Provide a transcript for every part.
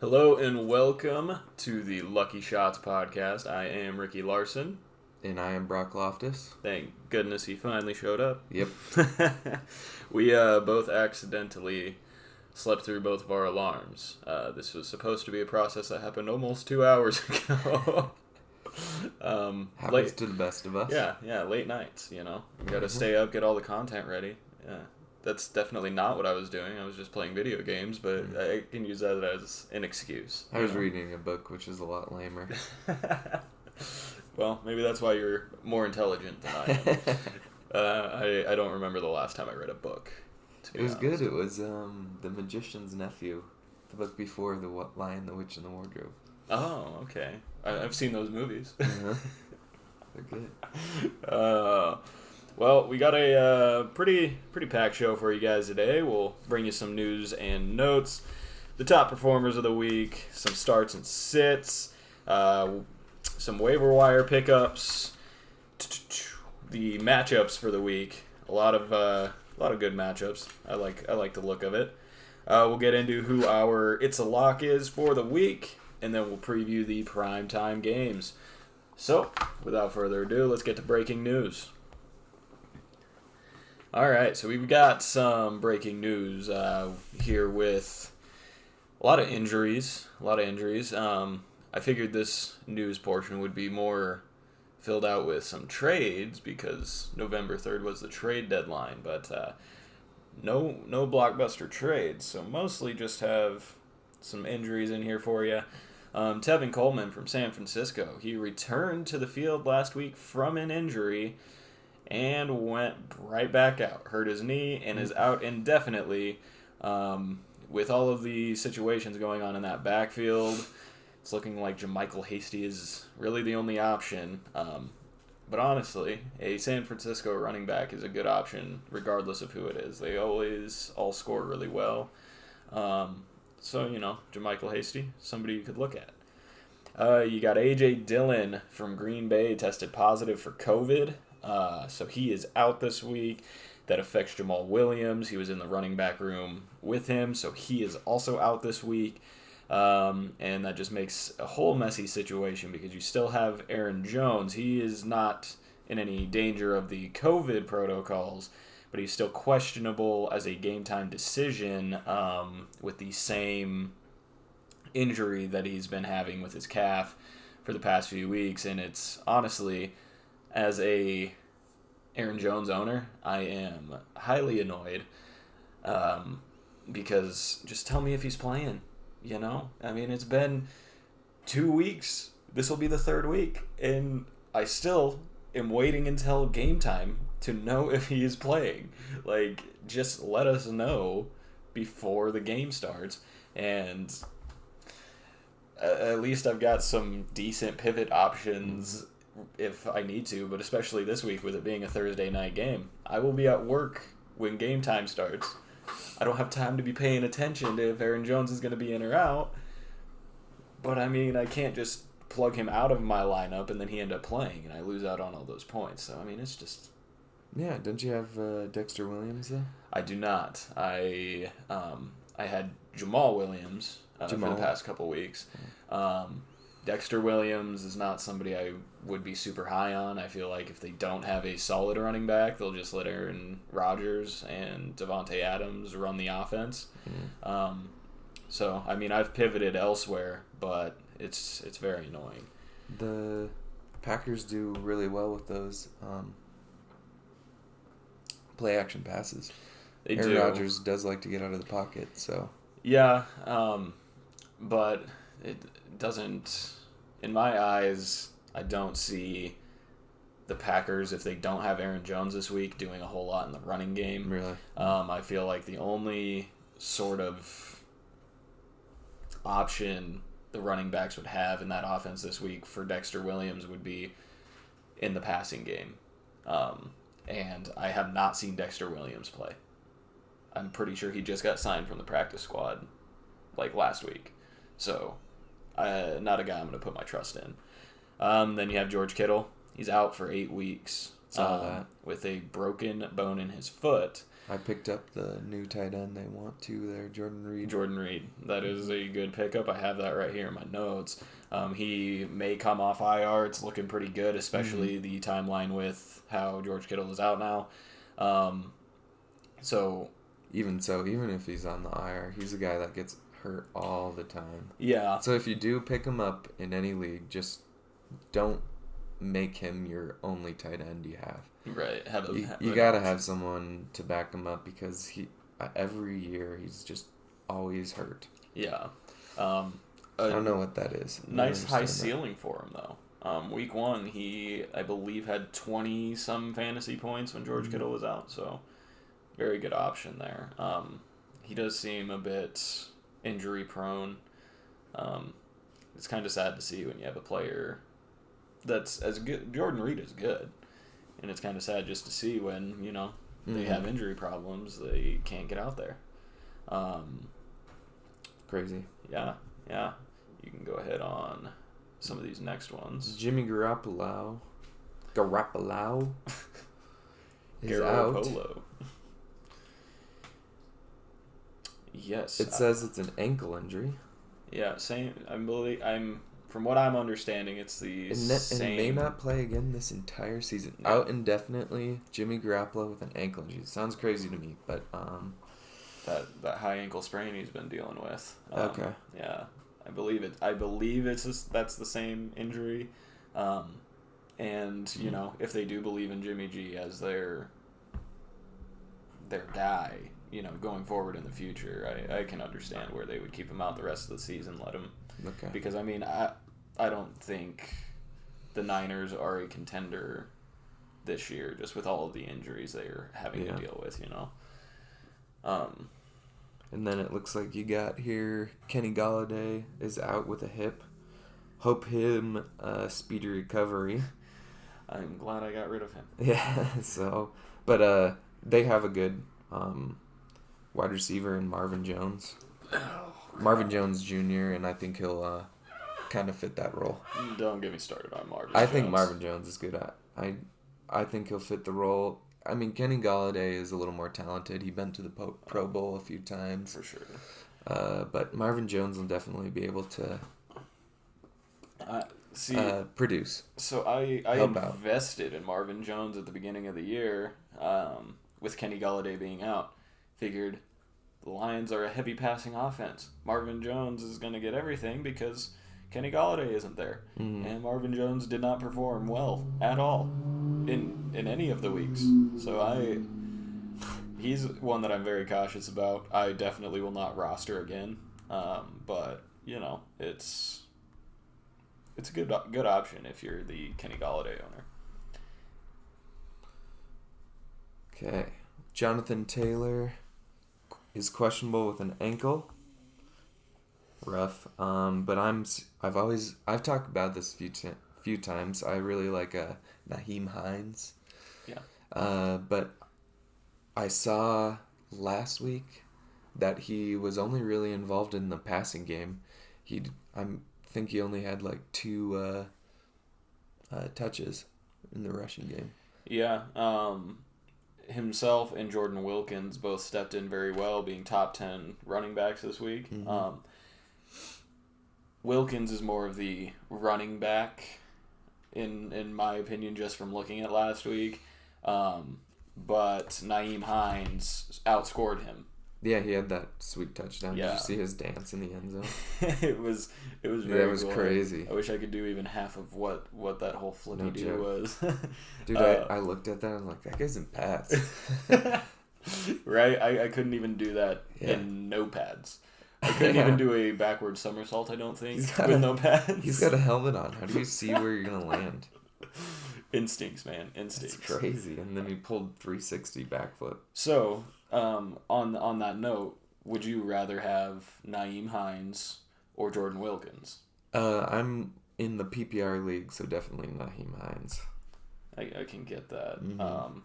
Hello and welcome to the LuckyShots podcast. I am Ricky Larson. And I am Brock Loftus. Thank goodness he finally showed up. Yep. We both accidentally slept through both of our alarms. This was supposed to be a process that happened almost 2 hours ago. Happens to the best of us. Yeah, late nights, you know. You gotta stay up, get all the content ready. Yeah. That's definitely not what I was doing. I was just playing video games, but I can use that as an excuse. I was reading a book, which is a lot lamer. Well, maybe that's why you're more intelligent than I am. I don't remember the last time I read a book. It was good. It was The Magician's Nephew, the book before The Lion, the Witch, and the Wardrobe. Oh, okay. I've seen those movies. Uh-huh. They're good. Well, we got a pretty packed show for you guys today. We'll bring you some news and notes, the top performers of the week, some starts and sits, some waiver wire pickups, the matchups for the week. A lot of good matchups. I like the look of it. We'll get into who our It's a Lock is for the week, and then we'll preview the primetime games. So, without further ado, let's get to breaking news. All right, so we've got some breaking news here with a lot of injuries. I figured this news portion would be more filled out with some trades because November 3rd was the trade deadline, but no blockbuster trades, so mostly just have some injuries in here for you. Tevin Coleman from San Francisco, he returned to the field last week from an injury and went right back out. Hurt his knee and is out indefinitely. With all of the situations going on in that backfield, it's looking like JaMychal Hasty is really the only option. But honestly, a San Francisco running back is a good option regardless of who it is. They always all score really well. So, JaMychal Hasty, somebody you could look at. You got A.J. Dillon from Green Bay tested positive for COVID. So he is out this week. That affects Jamal Williams. He was in the running back room with him, so he is also out this week. And that just makes a whole messy situation because you still have Aaron Jones. He is not in any danger of the COVID protocols, but he's still questionable as a game-time decision with the same injury that he's been having with his calf for the past few weeks. And it's honestly, as a Aaron Jones owner, I am highly annoyed because just tell me if he's playing, I mean, it's been 2 weeks. This will be the third week, and I still am waiting until game time to know if he is playing. Like, just let us know before the game starts, and at least I've got some decent pivot options if I need to, but especially this week with it being a Thursday night game. I will be at work when game time starts. I don't have time to be paying attention to if Aaron Jones is going to be in or out. But I mean, I can't just plug him out of my lineup and then he end up playing and I lose out on all those points. So I mean, it's just... Yeah, don't you have Dexter Williams though? I do not. I had Jamal Williams for the past couple weeks. Dexter Williams is not somebody I would be super high on. I feel like if they don't have a solid running back, they'll just let Aaron Rodgers and Devontae Adams run the offense. So, I mean, I've pivoted elsewhere, but it's very annoying. The Packers do really well with those play-action passes. Aaron Rodgers does like to get out of the pocket, so... Yeah, but it doesn't, in my eyes, I don't see the Packers, if they don't have Aaron Jones this week, doing a whole lot in the running game. Really? I feel like the only sort of option the running backs would have in that offense this week for Dexter Williams would be in the passing game. And I have not seen Dexter Williams play. I'm pretty sure he just got signed from the practice squad like last week. So, not a guy I'm going to put my trust in. Then you have George Kittle. He's out for 8 weeks with a broken bone in his foot. I picked up the new tight end they want to there, Jordan Reed. Jordan Reed. That is a good pickup. I have that right here in my notes. He may come off IR. It's looking pretty good, especially the timeline with how George Kittle is out now. Even if he's on the IR, he's a guy that gets hurt all the time. Yeah. So if you do pick him up in any league, just don't make him your only tight end you have. Right. You gotta have someone to back him up because every year he's just always hurt. Yeah. I don't know what that is. Nice high ceiling for him though. Week 1 he I believe had 20 some fantasy points when George Kittle was out, so very good option there. He does seem a bit injury prone. It's kind of sad to see when you have a player that's as good. Jordan Reed is good, and it's kind of sad just to see when they have injury problems, they can't get out there. Crazy. Yeah. You can go ahead on some of these next ones. Jimmy Garoppolo is out. Yes. It says it's an ankle injury. Yeah, same. From what I'm understanding, it's the same. And may not play again this entire season. No. Out indefinitely, Jimmy Garoppolo with an ankle injury. Sounds crazy to me, but that high ankle sprain he's been dealing with. Okay. Yeah, I believe that's the same injury, and if they do believe in Jimmy G as their guy, going forward in the future, I can understand where they would keep him out the rest of the season, let him. Okay. Because I don't think the Niners are a contender this year, just with all of the injuries they're having to deal with, And then it looks like you got here Kenny Golladay is out with a hip. Hope him speedy recovery. I'm glad I got rid of him. Yeah. But they have a good wide receiver in Marvin Jones. Marvin Jones Jr., and I think he'll kind of fit that role. Don't get me started on Marvin I Jones. think Marvin Jones is good. I think he'll fit the role. I mean, Kenny Golladay is a little more talented. He's been to the Pro Bowl a few times. For sure. But Marvin Jones will definitely be able to produce. So I invested in Marvin Jones at the beginning of the year with Kenny Golladay being out. Figured the Lions are a heavy passing offense. Marvin Jones is going to get everything because Kenny Golladay isn't there. Mm-hmm. And Marvin Jones did not perform well at all in any of the weeks. So he's one that I'm very cautious about. I definitely will not roster again. But, it's a good option if you're the Kenny Golladay owner. Okay. Jonathan Taylor is questionable with an ankle. Rough. But I've talked about this few times. I really like Nyheim Hines. Yeah. But I saw last week that he was only really involved in the passing game. I think he only had like 2 touches in the rushing game. Yeah. Himself and Jordan Wilkins both stepped in very well, being top 10 running backs this week. Mm-hmm. Wilkins is more of the running back, in my opinion, just from looking at last week. But Nyheim Hines outscored him. Yeah, he had that sweet touchdown. Yeah. Did you see his dance in the end zone? It was very that was cool. Crazy. I wish I could do even half of what that whole flippy do was. Dude, I looked at that and I'm like, that guy's in pads. Right? I couldn't even do that in no pads. I couldn't even do a backward somersault, I don't think, with no pads. He's got a helmet on. How do you see where you're going to land? Instincts, man. Instincts. It's crazy. And then he pulled 360 backflip. So, on that note, would you rather have Nyheim Hines or Jordan Wilkins? I'm in the PPR league, so definitely Nyheim Hines. I can get that. Mm-hmm.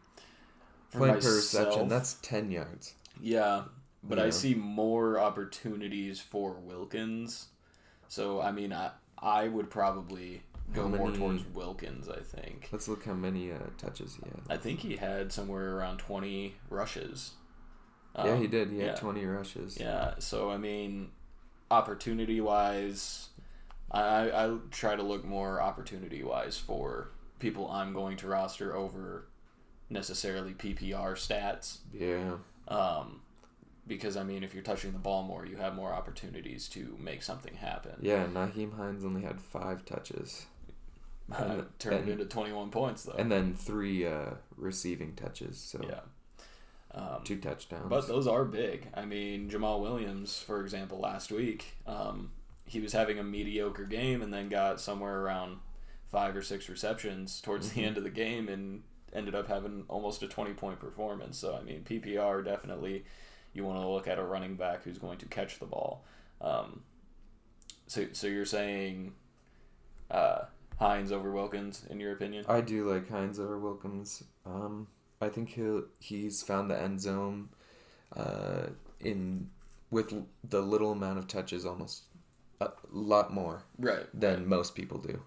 Point per reception, that's 10 yards. Yeah, but I see more opportunities for Wilkins. So, I mean, I would probably go more towards Wilkins, I think. Let's look how many touches he had. I think he had somewhere around 20 rushes. Yeah, he did. He had yeah. 20 rushes. Yeah, so, I mean, opportunity-wise, I try to look more opportunity-wise for people I'm going to roster over necessarily PPR stats. Yeah. Because, I mean, if you're touching the ball more, you have more opportunities to make something happen. Yeah, Naheem Hines only had 5 touches. Turned it into 21 points, though. And then 3 receiving touches. So yeah. 2 touchdowns. But those are big. I mean, Jamal Williams, for example, last week, he was having a mediocre game and then got somewhere around 5 or 6 receptions towards the end of the game and ended up having almost a 20-point performance. So, I mean, PPR, definitely you want to look at a running back who's going to catch the ball. So you're saying Hines over Wilkins, in your opinion? I do like Hines over Wilkins. I think he's found the end zone with the little amount of touches almost a lot more than most people do.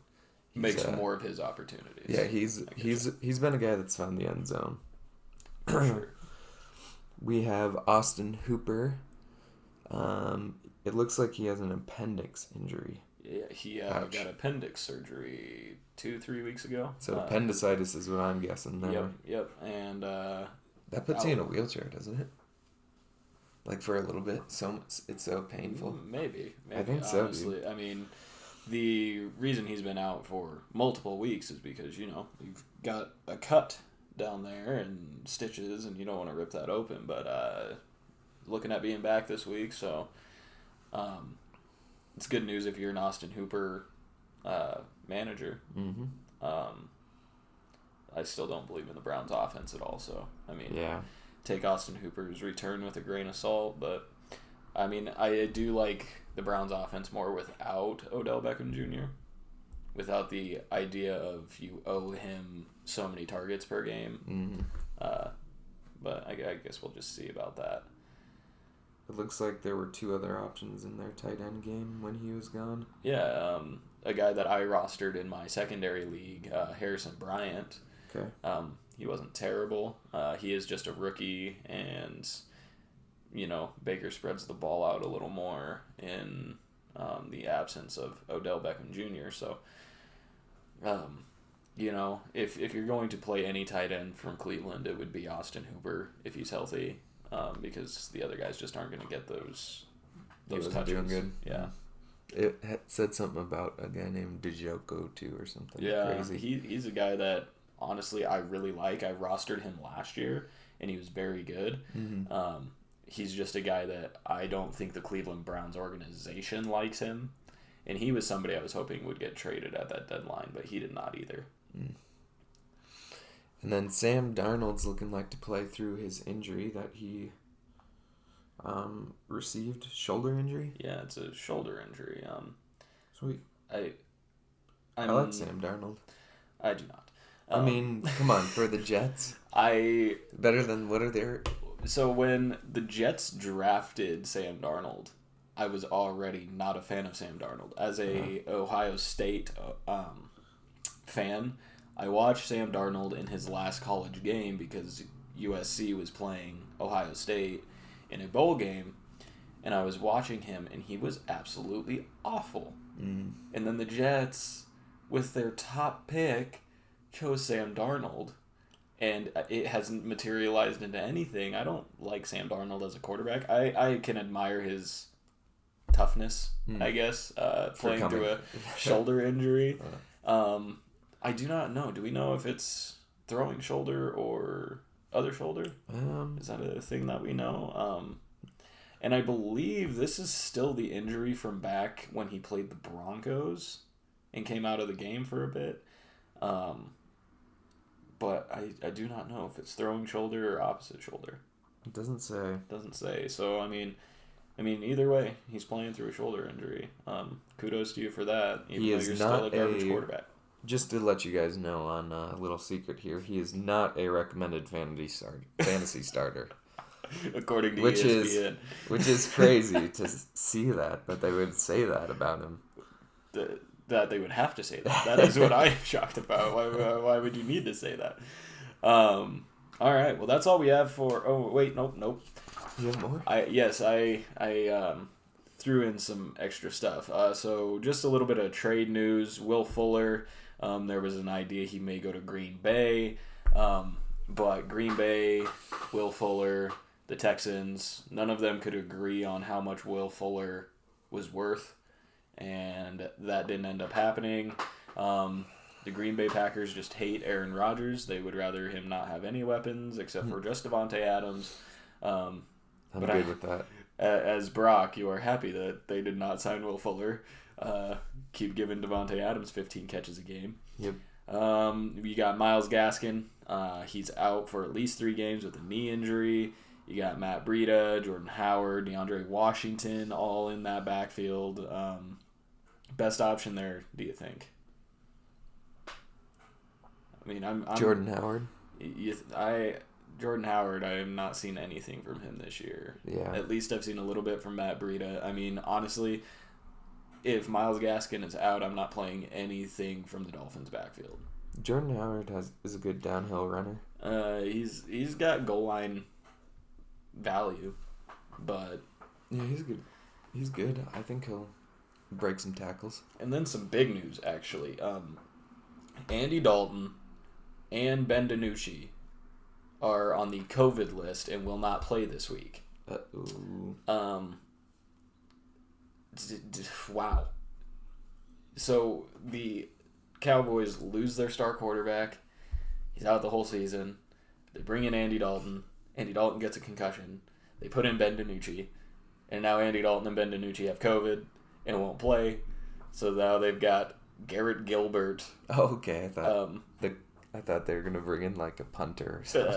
Makes more of his opportunities. Yeah, he's been a guy that's found the end zone. For sure. We have Austin Hooper. It looks like he has an appendix injury. Yeah, he got appendix surgery 2-3 weeks ago. So appendicitis is what I'm guessing there. Yep. And that puts you in a wheelchair, doesn't it? Like for a little bit, so it's so painful. Maybe. I think so. Honestly, I mean, the reason he's been out for multiple weeks is because you've got a cut down there and stitches, and you don't want to rip that open. But looking at being back this week, so it's good news if you're an Austin Hooper manager. Mm-hmm. I still don't believe in the Browns' offense at all. So I mean, yeah. Take Austin Hooper's return with a grain of salt, but I mean, I do like the Browns' offense more without Odell Beckham Jr., without the idea of you owe him so many targets per game. Mm-hmm. But I guess we'll just see about that. It looks like there were 2 other options in their tight end game when he was gone. Yeah, a guy that I rostered in my secondary league, Harrison Bryant. Okay. He wasn't terrible. He is just a rookie, and Baker spreads the ball out a little more in the absence of Odell Beckham Jr. So, if you're going to play any tight end from Cleveland, it would be Austin Hooper if he's healthy, because the other guys just aren't going to get those touches. Doing good. Yeah. It said something about a guy named Dejoko too or something. Yeah, crazy. He's a guy that honestly I really like. I rostered him last year, and he was very good. Mm-hmm. He's just a guy that I don't think the Cleveland Browns organization likes him, and he was somebody I was hoping would get traded at that deadline, but he did not either. Mm. And then Sam Darnold's looking like to play through his injury that he received, shoulder injury. Yeah, it's a shoulder injury. Sweet. I like Sam Darnold. I do not. I mean, come on, for the Jets. Better than what are their... So when the Jets drafted Sam Darnold, I was already not a fan of Sam Darnold. As a Ohio State fan, I watched Sam Darnold in his last college game because USC was playing Ohio State in a bowl game, and I was watching him, and he was absolutely awful. Mm. And then the Jets, with their top pick, chose Sam Darnold, and it hasn't materialized into anything. I don't like Sam Darnold as a quarterback. I can admire his toughness, I guess, playing through a shoulder injury. I do not know. Do we know if it's throwing shoulder or other shoulder? Is that a thing that we know? And I believe this is still the injury from back when he played the Broncos and came out of the game for a bit. But I do not know if it's throwing shoulder or opposite shoulder. It doesn't say. Doesn't say. So, I mean, either way, he's playing through a shoulder injury. Kudos to you for that, even though you're still a garbage quarterback. Just to let you guys know on a little secret here, he is not a recommended fantasy starter. According to ESPN. Which is crazy to see that they would say that about him. That they would have to say that. That is what I'm shocked about. Why would you need to say that? All right. Well, that's all we have for... Oh, wait. Nope. You have more? I threw in some extra stuff. So just a little bit of trade news. Will Fuller, there was an idea he may go to Green Bay, but Green Bay, Will Fuller, the Texans, none of them could agree on how much Will Fuller was worth, and that didn't end up happening. The Green Bay Packers just hate Aaron Rodgers. They would rather him not have any weapons except for just Devontae Adams. I'm good with that. As Brock, you are happy that they did not sign Will Fuller. Keep giving Devontae Adams 15 catches a game. Yep. You got Myles Gaskin. He's out for at least 3 games with a knee injury. You got Matt Breida, Jordan Howard, DeAndre Washington, all in that backfield. Best option there, do you think? I mean, I'm Jordan Howard. Jordan Howard, I have not seen anything from him this year. Yeah. At least I've seen a little bit from Matt Breida. I mean, honestly, if Myles Gaskin is out, I'm not playing anything from the Dolphins' backfield. Jordan Howard is a good downhill runner. He's got goal line value, but yeah, he's good. He's good. I think he'll break some tackles. And then some big news actually. Andy Dalton and Ben DiNucci are on the COVID list and will not play this week. Wow. So the Cowboys lose their star quarterback. He's out the whole season. They bring in Andy Dalton. Andy Dalton gets a concussion. They put in Ben DiNucci. And now Andy Dalton and Ben DiNucci have COVID and won't play. So now they've got Garrett Gilbert. Oh, okay. I thought they were gonna bring in like a punter or something.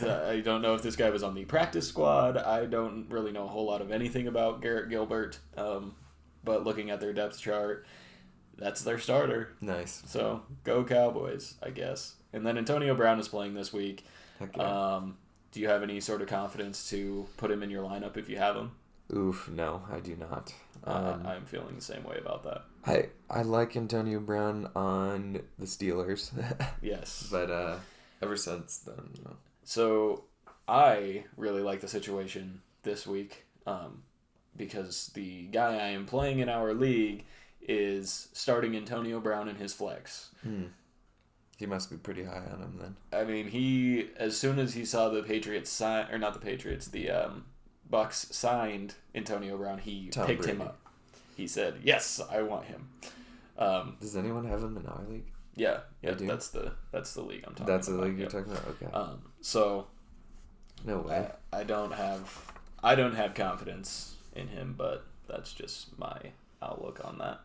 I don't know if this guy was on the practice squad. I don't really know a whole lot of anything about Garrett Gilbert. But looking at their depth chart, that's their starter. Nice. So go Cowboys, I guess. And then Antonio Brown is playing this week. Heck yeah. Do you have any sort of confidence to put him in your lineup if you have him? Oof, no, I do not. I'm feeling the same way about that. I like Antonio Brown on the Steelers. Yes. But ever since then, no. So I really like the situation this week because the guy I am playing in our league is starting Antonio Brown in his flex. He must be pretty high on him then. I mean, he, as soon as he saw the Patriots sign, or not the Patriots, the Bucks signed Antonio Brown, he picked him up. He said, "Yes, I want him." Does anyone have him in our league? Yeah, that's the league I'm talking about. That's the league you're talking about. Okay. So, no way. I don't have confidence in him, but that's just my outlook on that.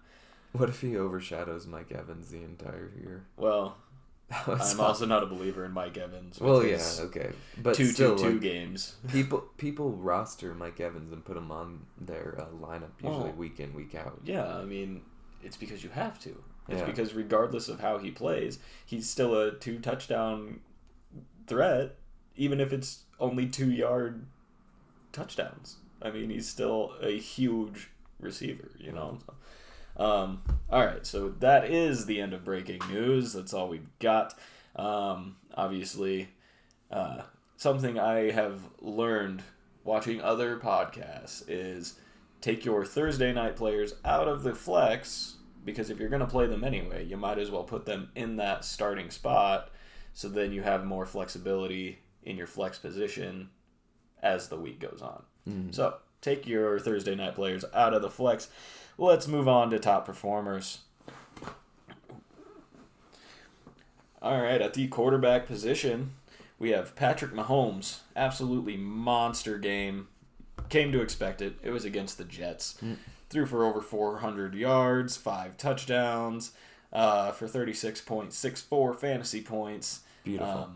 What if he overshadows Mike Evans the entire year? Well, I'm also not a believer in Mike Evans. Well, yeah, okay, but still, 2 games. People roster Mike Evans and put him on their lineup usually week in, week out. Yeah, I mean, it's because you have to. It's Yeah. because regardless of how he plays, he's still a 2-touchdown threat, even if it's only 2-yard touchdowns. I mean, he's still a huge receiver, you know. All right, so that is the end of breaking news. That's all we've got. Obviously, something I have learned watching other podcasts is take your Thursday night players out of the flex, because if you're going to play them anyway, you might as well put them in that starting spot, so then you have more flexibility in your flex position as the week goes on. So take your Thursday night players out of the flex. Let's move on to top performers. All right, at the quarterback position, we have Patrick Mahomes. Absolutely monster game. Came to expect it. It was against the Jets. Threw for over 400 yards, 5 touchdowns, for 36.64 fantasy points. Beautiful.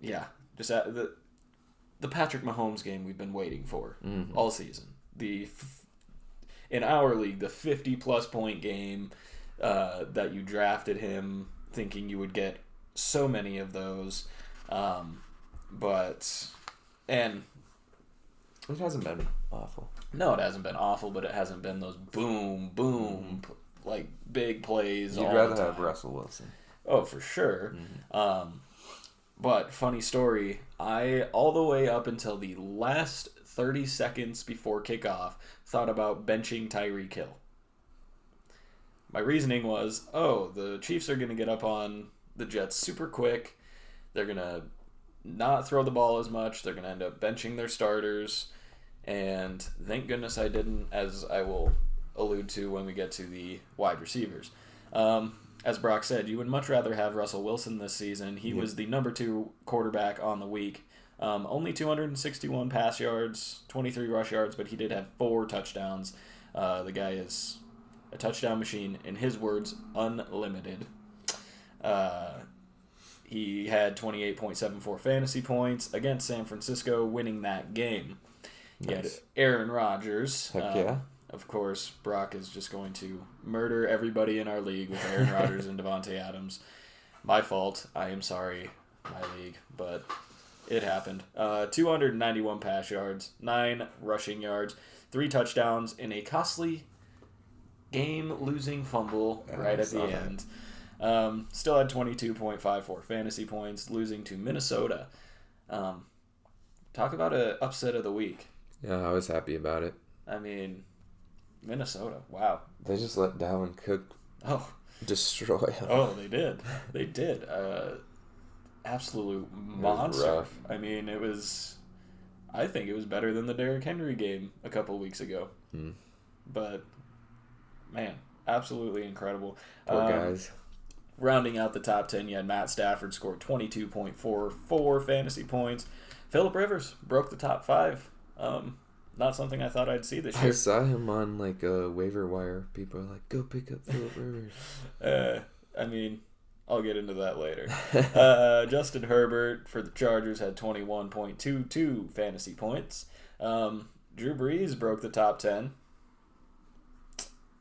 Yeah, just the Patrick Mahomes game we've been waiting for all season. In our league, the 50-plus point game that you drafted him thinking you would get so many of those. And it hasn't been awful. No, it hasn't been awful, but it hasn't been those boom, like big plays. You'd rather have Russell Wilson. Oh, for sure. But funny story, all the way up until the last 30 seconds before kickoff, thought about benching Tyreek Hill. My reasoning was, the Chiefs are going to get up on the Jets super quick. They're going to not throw the ball as much. They're going to end up benching their starters. And thank goodness I didn't, as I will allude to when we get to the wide receivers. As Brock said, you would much rather have Russell Wilson this season. He was the number 2 quarterback on the week. Only 261 pass yards, 23 rush yards, but he did have 4 touchdowns. The guy is a touchdown machine. In his words, unlimited. He had 28.74 fantasy points against San Francisco, winning that game. He had Aaron Rodgers. Heck yeah. Of course, Brock is just going to murder everybody in our league with Aaron Rodgers and Devontae Adams. My fault. I am sorry, my league, but it happened. 291 pass yards, 9 rushing yards, 3 touchdowns, and a costly game-losing fumble right at the end. Still had 22.54 fantasy points, losing to Minnesota. Talk about an upset of the week. Yeah, I was happy about it. I mean, Minnesota, wow. They just let Dalvin Cook destroy him. Oh, they did. They did. Absolute monster. I mean, I think it was better than the Derrick Henry game a couple weeks ago. But, man, absolutely incredible. Poor guys. Rounding out the top 10, you had Matt Stafford scored 22.44 fantasy points. Phillip Rivers broke the top 5. Not something I thought I'd see this year. I saw him on like a waiver wire. People are like, "Go pick up Phillip Rivers." I mean, I'll get into that later. Justin Herbert for the Chargers had 21.22 fantasy points. Drew Brees broke the top 10.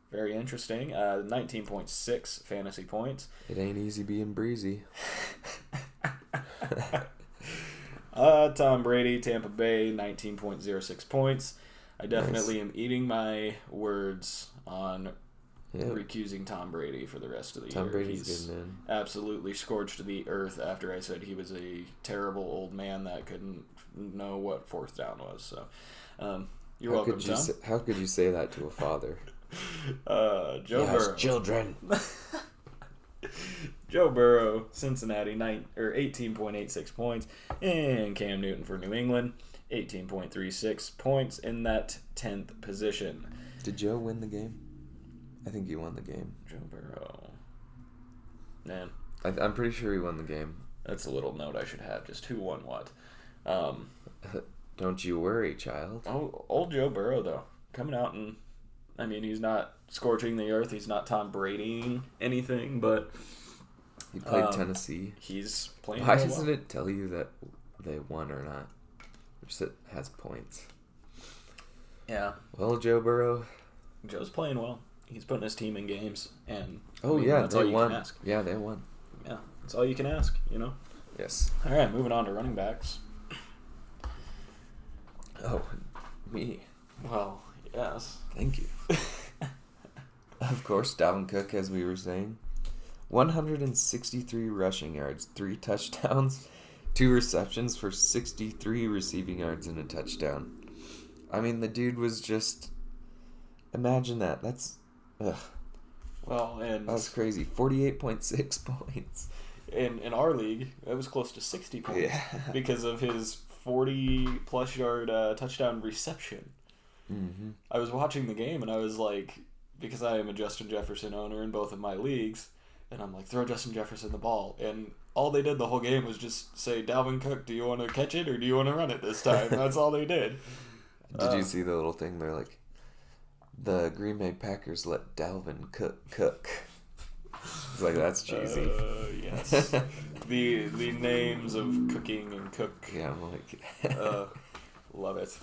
Very interesting. 19.6 fantasy points. It ain't easy being breezy. Tom Brady, Tampa Bay, 19.06 points. I definitely am eating my words on recusing Tom Brady for the rest of the year. Tom Brady's good, man. Absolutely scorched the earth after I said he was a terrible old man that couldn't know what 4th down was. So, you're welcome, Tom. How could you say that to a father? Joe Burrow. Children. Joe Burrow, Cincinnati, 18.86 points. And Cam Newton for New England, 18.36 points in that 10th position. Did Joe win the game? I think he won the game. Joe Burrow. Man. I'm pretty sure he won the game. That's a little note I should have, just who won what. Don't you worry, child. Oh, old Joe Burrow, though. Coming out and, I mean, he's not scorching the earth. He's not Tom Bradying anything, but he played Tennessee. He's playing. Why doesn't it tell you that they won or not? Or just it has points. Yeah. Well, Joe Burrow. Joe's playing well. He's putting his team in games, and that's all you won. can ask. Yeah, they won. Yeah, that's all you can ask. You know. Yes. All right, moving on to running backs. Oh, me. Well, yes. Thank you. Of course, Dalvin Cook, as we were saying. 163 rushing yards, 3 touchdowns, 2 receptions for 63 receiving yards and a touchdown. I mean, the dude was just... Imagine that. That's... Ugh. Well, and... That's crazy. 48.6 points. In our league, it was close to 60 points. Yeah. Because of his 40-plus yard touchdown reception. Mm-hmm. I was watching the game, and I was like... Because I am a Justin Jefferson owner in both of my leagues, and I'm like, throw Justin Jefferson the ball. And all they did the whole game was just say, Dalvin Cook, do you want to catch it or do you want to run it this time? That's all they did. Did you see the little thing? They're like, the Green Bay Packers let Dalvin cook. It's like, that's cheesy. Yes. the names of cooking and cook. Yeah, I'm like... love it.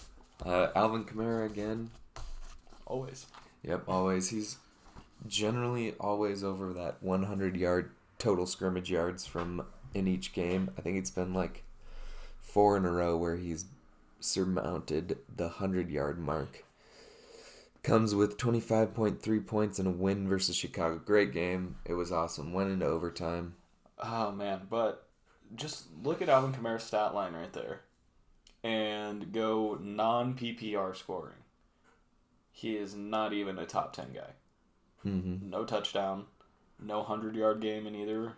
Alvin Kamara again. Always. Yep, always. He's generally always over that 100-yard total scrimmage yards from in each game. I think it's been like 4 in a row where he's surmounted the 100-yard mark. Comes with 25.3 points and a win versus Chicago. Great game. It was awesome. Went into overtime. Oh, man. But just look at Alvin Kamara's stat line right there. and go non-PPR scoring, he is not even a top 10 guy. Mm-hmm. No touchdown, no 100-yard game in either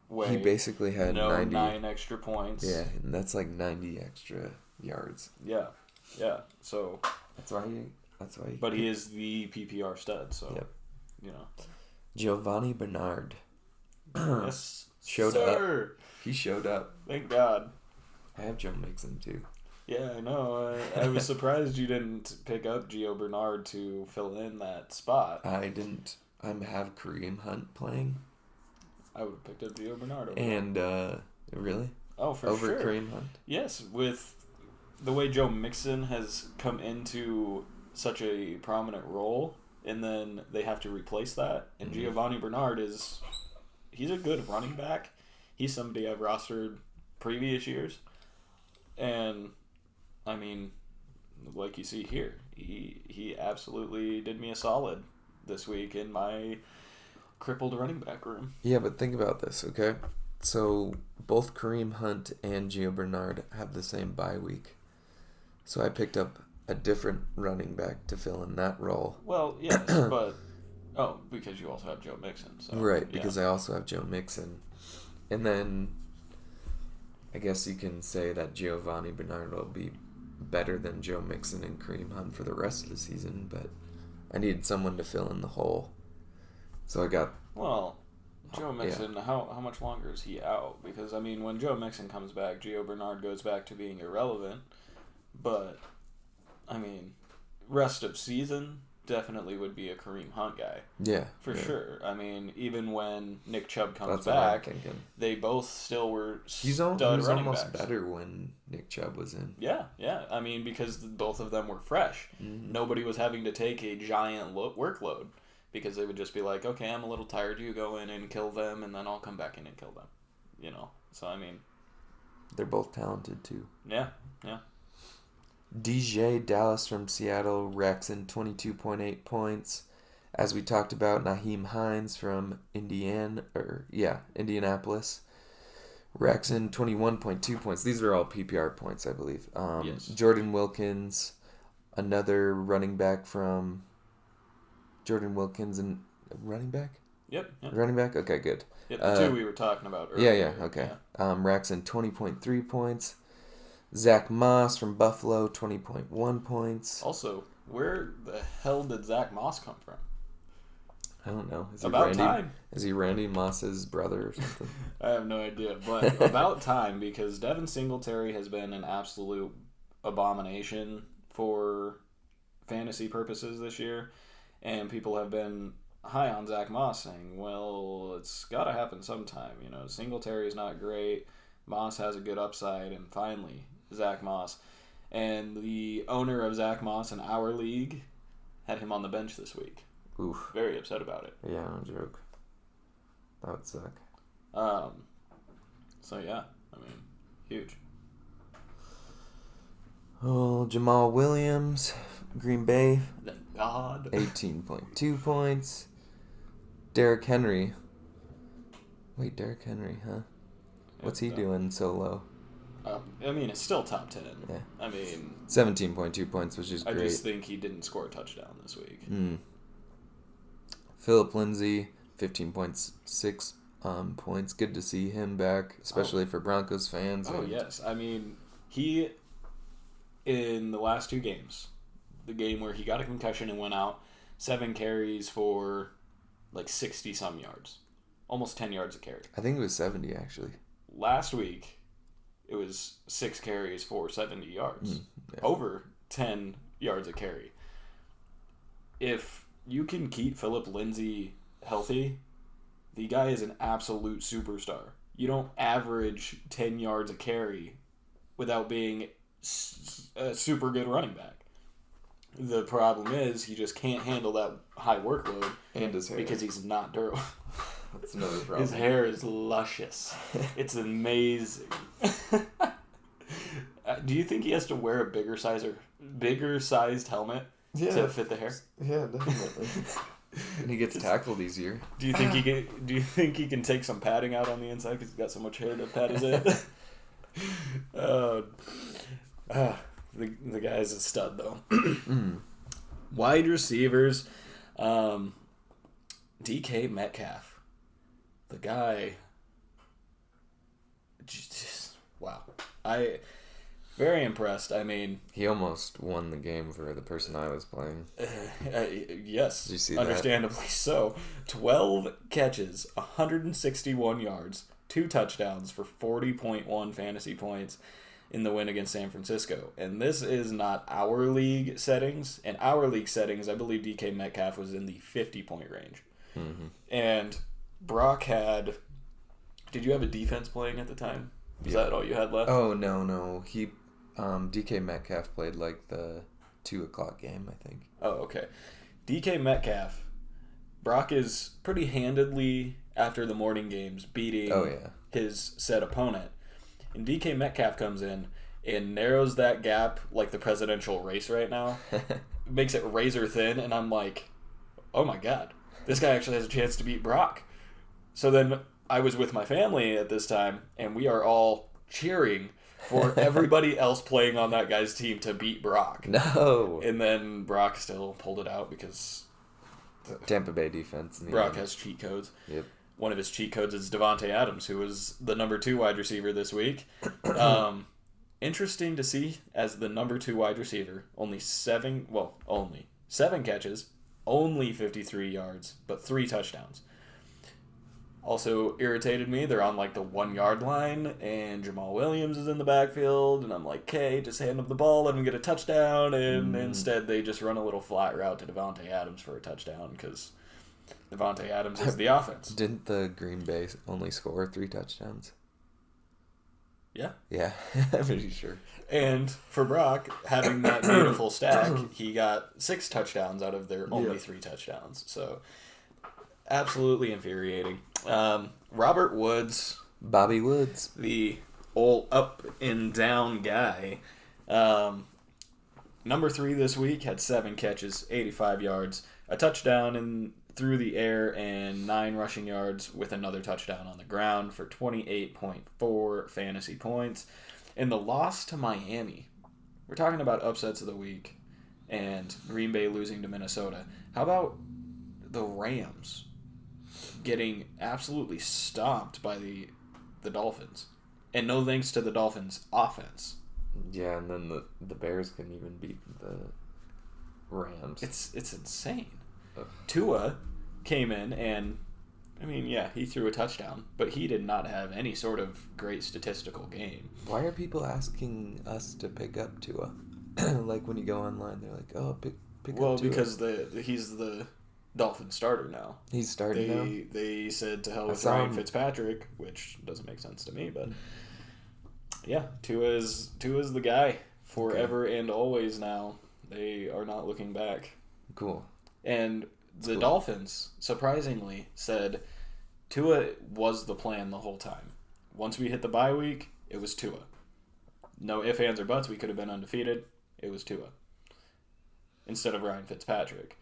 way. He basically had no 90. 9 extra points. Yeah, and that's like 90 extra yards. Yeah. So That's why. But he is the PPR stud. So yep. You know. Giovanni Bernard. Yes, showed sir. up. He showed up. Thank God. I have Joe Mixon too. Yeah, I know. I was surprised you didn't pick up Gio Bernard to fill in that spot. I didn't. I have Kareem Hunt playing. I would have picked up Gio Bernard over and really? Oh, for over sure. Kareem Hunt? Yes, with the way Joe Mixon has come into such a prominent role, and then they have to replace that. And Giovanni Bernard he's a good running back. He's somebody I've rostered previous years. And, I mean, like you see here, he absolutely did me a solid this week in my crippled running back room. Yeah, but think about this, okay? So both Kareem Hunt and Gio Bernard have the same bye week. So I picked up a different running back to fill in that role. Well, yes, but... Oh, because you also have Joe Mixon. So, right, because I also have Joe Mixon. And then I guess you can say that Giovanni Bernard will be better than Joe Mixon and Kareem Hunt for the rest of the season, but I needed someone to fill in the hole. So I got... Well, Joe Mixon, how much longer is he out? Because, I mean, when Joe Mixon comes back, Gio Bernard goes back to being irrelevant. But, I mean, rest of season definitely would be a Kareem Hunt guy. Yeah. For sure. I mean, even when Nick Chubb comes That's back, what I'm thinking. they both still were he was almost backs. better when Nick Chubb was in. Yeah. I mean, because both of them were fresh. Mm-hmm. Nobody was having to take a giant workload. Because they would just be like, okay, I'm a little tired. You go in and kill them, and then I'll come back in and kill them. You know? So, I mean... They're both talented, too. Yeah. DJ Dallas from Seattle racks in 22.8 points. As we talked about, Naheem Hines from Indianapolis racks in 21.2 points. These are all PPR points, I believe. Yes. Jordan Wilkins, another running back from... Jordan Wilkins and running back? Yep. Running back? Okay, good. Yep, the two we were talking about earlier. Yeah, okay. Racks in 20.3 points. Zach Moss from Buffalo, 20.1 points. Also, where the hell did Zach Moss come from? I don't know. Is he Randy Moss's brother or something? I have no idea. But about time, because Devin Singletary has been an absolute abomination for fantasy purposes this year. And people have been high on Zach Moss, saying, well, it's got to happen sometime. You know, Singletary's not great. Moss has a good upside. And finally, Zach Moss. And the owner of Zach Moss in our league had him on the bench this week. Oof. Very upset about it. Yeah, no joke. That would suck. So, yeah. I mean, huge. Oh, Jamal Williams, Green Bay. God. 18.2 points. Derrick Henry. Wait, Derrick Henry, huh? What's he doing so low? I mean, it's still top 10. Yeah. I mean... 17.2 points, which is great. I just think he didn't score a touchdown this week. Philip Lindsay, 15.6 points. Good to see him back, especially for Broncos fans. Oh, yes. I mean, he, in the last two games... The game where he got a concussion and went out, 7 carries for like 60-some yards. Almost 10 yards a carry. I think it was 70, actually. Last week, it was 6 carries for 70 yards. Yeah. Over 10 yards a carry. If you can keep Philip Lindsay healthy, the guy is an absolute superstar. You don't average 10 yards a carry without being a super good running back. The problem is he just can't handle that high workload. And his hair. Because he's not durable. That's another problem. His hair is luscious. It's amazing. Do you think he has to wear a bigger sized helmet to fit the hair? Yeah, definitely. And he gets tackled easier. Do you think he can take some padding out on the inside because he's got so much hair to pad his head? The guy's a stud, though. Wide receivers, DK Metcalf. The guy, just, wow. Very impressed. I mean... He almost won the game for the person I was playing. Yes. Did you see understandably that? so. 12 catches, 161 yards, 2 touchdowns for 40.1 fantasy points in the win against San Francisco. And this is not our league settings. In our league settings, I believe DK Metcalf was in the 50-point range. Mm-hmm. And Brock had... Did you have a defense playing at the time? Is that all you had left? Oh, no. He... DK Metcalf played like the 2:00 game, I think. Oh, okay. DK Metcalf, Brock is pretty handedly, after the morning games, beating his said opponent. And DK Metcalf comes in and narrows that gap like the presidential race right now. Makes it razor thin, and I'm like, oh my god, this guy actually has a chance to beat Brock. So then I was with my family at this time, and we are all cheering for everybody else playing on that guy's team to beat Brock. No. And then Brock still pulled it out because Tampa Bay defense. Brock has cheat codes. Yep. One of his cheat codes is Devontae Adams, who was the number 2 wide receiver this week. Interesting to see as the number 2 wide receiver, only 7 catches, only 53 yards, but 3 touchdowns. Also irritated me. They're on like the 1-yard line, and Jamal Williams is in the backfield, and I'm like, okay, just hand him the ball, let him get a touchdown, and instead they just run a little flat route to Devontae Adams for a touchdown because Devontae Adams is the offense. Didn't the Green Bay only score 3 touchdowns? Yeah. Yeah, I'm pretty sure. And for Brock, having that beautiful stack, he got 6 touchdowns out of their only 3 touchdowns. So, absolutely infuriating. Robert Woods. Bobby Woods. The old up and down guy. Number 3 this week had 7 catches, 85 yards, a touchdown through the air, and 9 rushing yards with another touchdown on the ground for 28.4 fantasy points. In the loss to Miami, we're talking about upsets of the week and Green Bay losing to Minnesota. How about the Rams getting absolutely stomped by the Dolphins? And no thanks to the Dolphins' offense. Yeah, and then the Bears couldn't even beat the Rams. It's insane. Ugh. Tua came in and, I mean, yeah, he threw a touchdown, but he did not have any sort of great statistical game. Why are people asking us to pick up Tua? Like when you go online, they're like, "Oh, pick up Tua." Well, because he's the Dolphin starter now. He's starting now? They said to hell with Ryan Fitzpatrick, which doesn't make sense to me, but yeah, Tua's the guy forever and always now. They are not looking back. Cool. And the Dolphins, surprisingly, said Tua was the plan the whole time. Once we hit the bye week, it was Tua. No ifs, ands, or buts. We could have been undefeated. It was Tua. Instead of Ryan Fitzpatrick.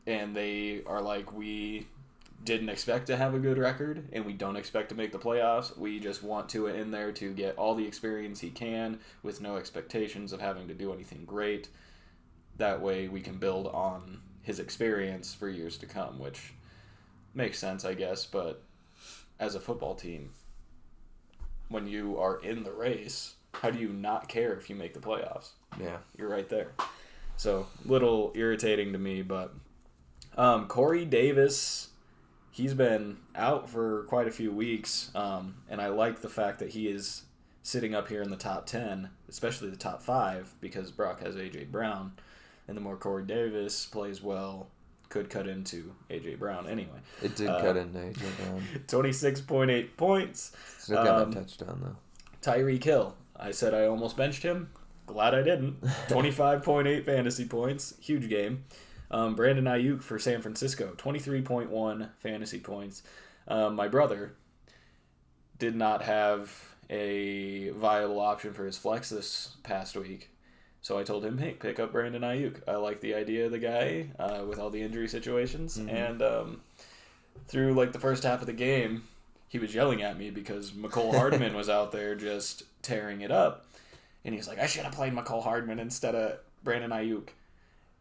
And they are like, we didn't expect to have a good record, and we don't expect to make the playoffs. We just want Tua in there to get all the experience he can with no expectations of having to do anything great. That way we can build on his experience for years to come, which makes sense, I guess. But as a football team, when you are in the race, how do you not care if you make the playoffs? Yeah. You're right there. So, little irritating to me, but Corey Davis, he's been out for quite a few weeks, and I like the fact that he is sitting up here in the top 10, especially the top 5, because Brock has A.J. Brown, and the more Corey Davis plays well, could cut into A.J. Brown anyway. It did cut into A.J. Brown. 26.8 points. Still got a touchdown, though. Tyreek Hill. I said I almost benched him. Glad I didn't. 25.8 fantasy points. Huge game. Brandon Ayuk for San Francisco. 23.1 fantasy points. My brother did not have a viable option for his flex this past week. So I told him, hey, pick up Brandon Ayuk. I like the idea of the guy with all the injury situations. Mm-hmm. And through like the first half of the game, he was yelling at me because McCole Hardman was out there just tearing it up. And he's like, I should have played McCole Hardman instead of Brandon Ayuk.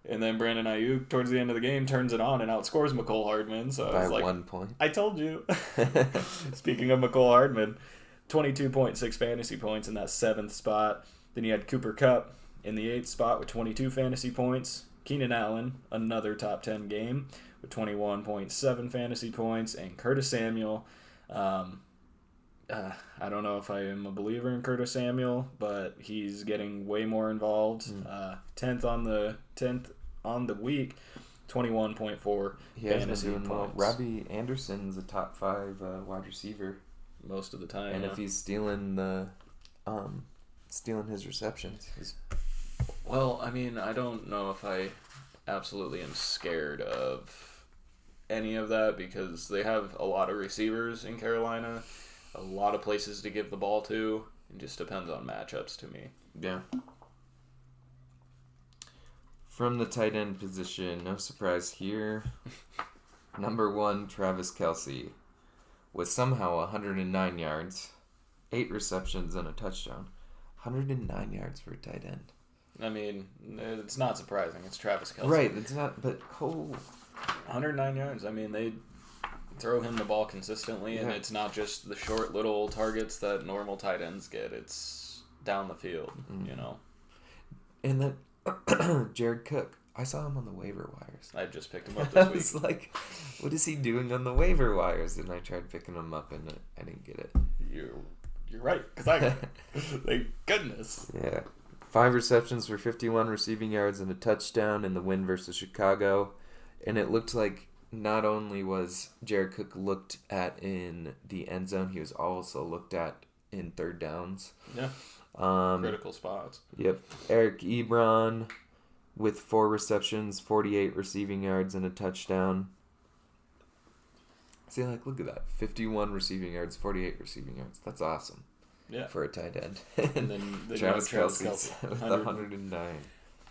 And then Brandon Ayuk, towards the end of the game, turns it on and outscores McCole Hardman. So I was like, 1 point. I told you. Speaking of McCole Hardman, 22.6 fantasy points in that 7th spot. Then you had Cooper Kupp in the 8th spot with 22 fantasy points. Keenan Allen, another top 10 game with 21.7 fantasy points. And Curtis Samuel, I don't know if I am a believer in Curtis Samuel, but he's getting way more involved. 10th on the week, 21.4 fantasy points. Well. Robbie Anderson's a top 5 wide receiver most of the time. And if he's stealing his receptions, well, I mean, I don't know if I absolutely am scared of any of that because they have a lot of receivers in Carolina, a lot of places to give the ball to. It just depends on matchups to me. Yeah. From the tight end position, no surprise here. Number 1, Travis Kelce, with somehow 109 yards, 8 receptions, and a touchdown. 109 yards for a tight end. I mean, it's not surprising. It's Travis Kelce. Right, it's not, but 109 yards. I mean, they throw him the ball consistently, and it's not just the short little targets that normal tight ends get. It's down the field, you know. And that Jared Cook, I saw him on the waiver wires. I just picked him up this week. I was like, what is he doing on the waiver wires? And I tried picking him up, and I didn't get it. You're right, because I got it. Thank goodness. Yeah. 5 receptions for 51 receiving yards and a touchdown in the win versus Chicago. And it looked like not only was Jared Cook looked at in the end zone, he was also looked at in third downs. Yeah. Critical spots. Yep. Eric Ebron with 4 receptions, 48 receiving yards, and a touchdown. See, look at that. 51 receiving yards, 48 receiving yards. That's awesome. Yeah. For a tight end. And then Travis Kelce with 109.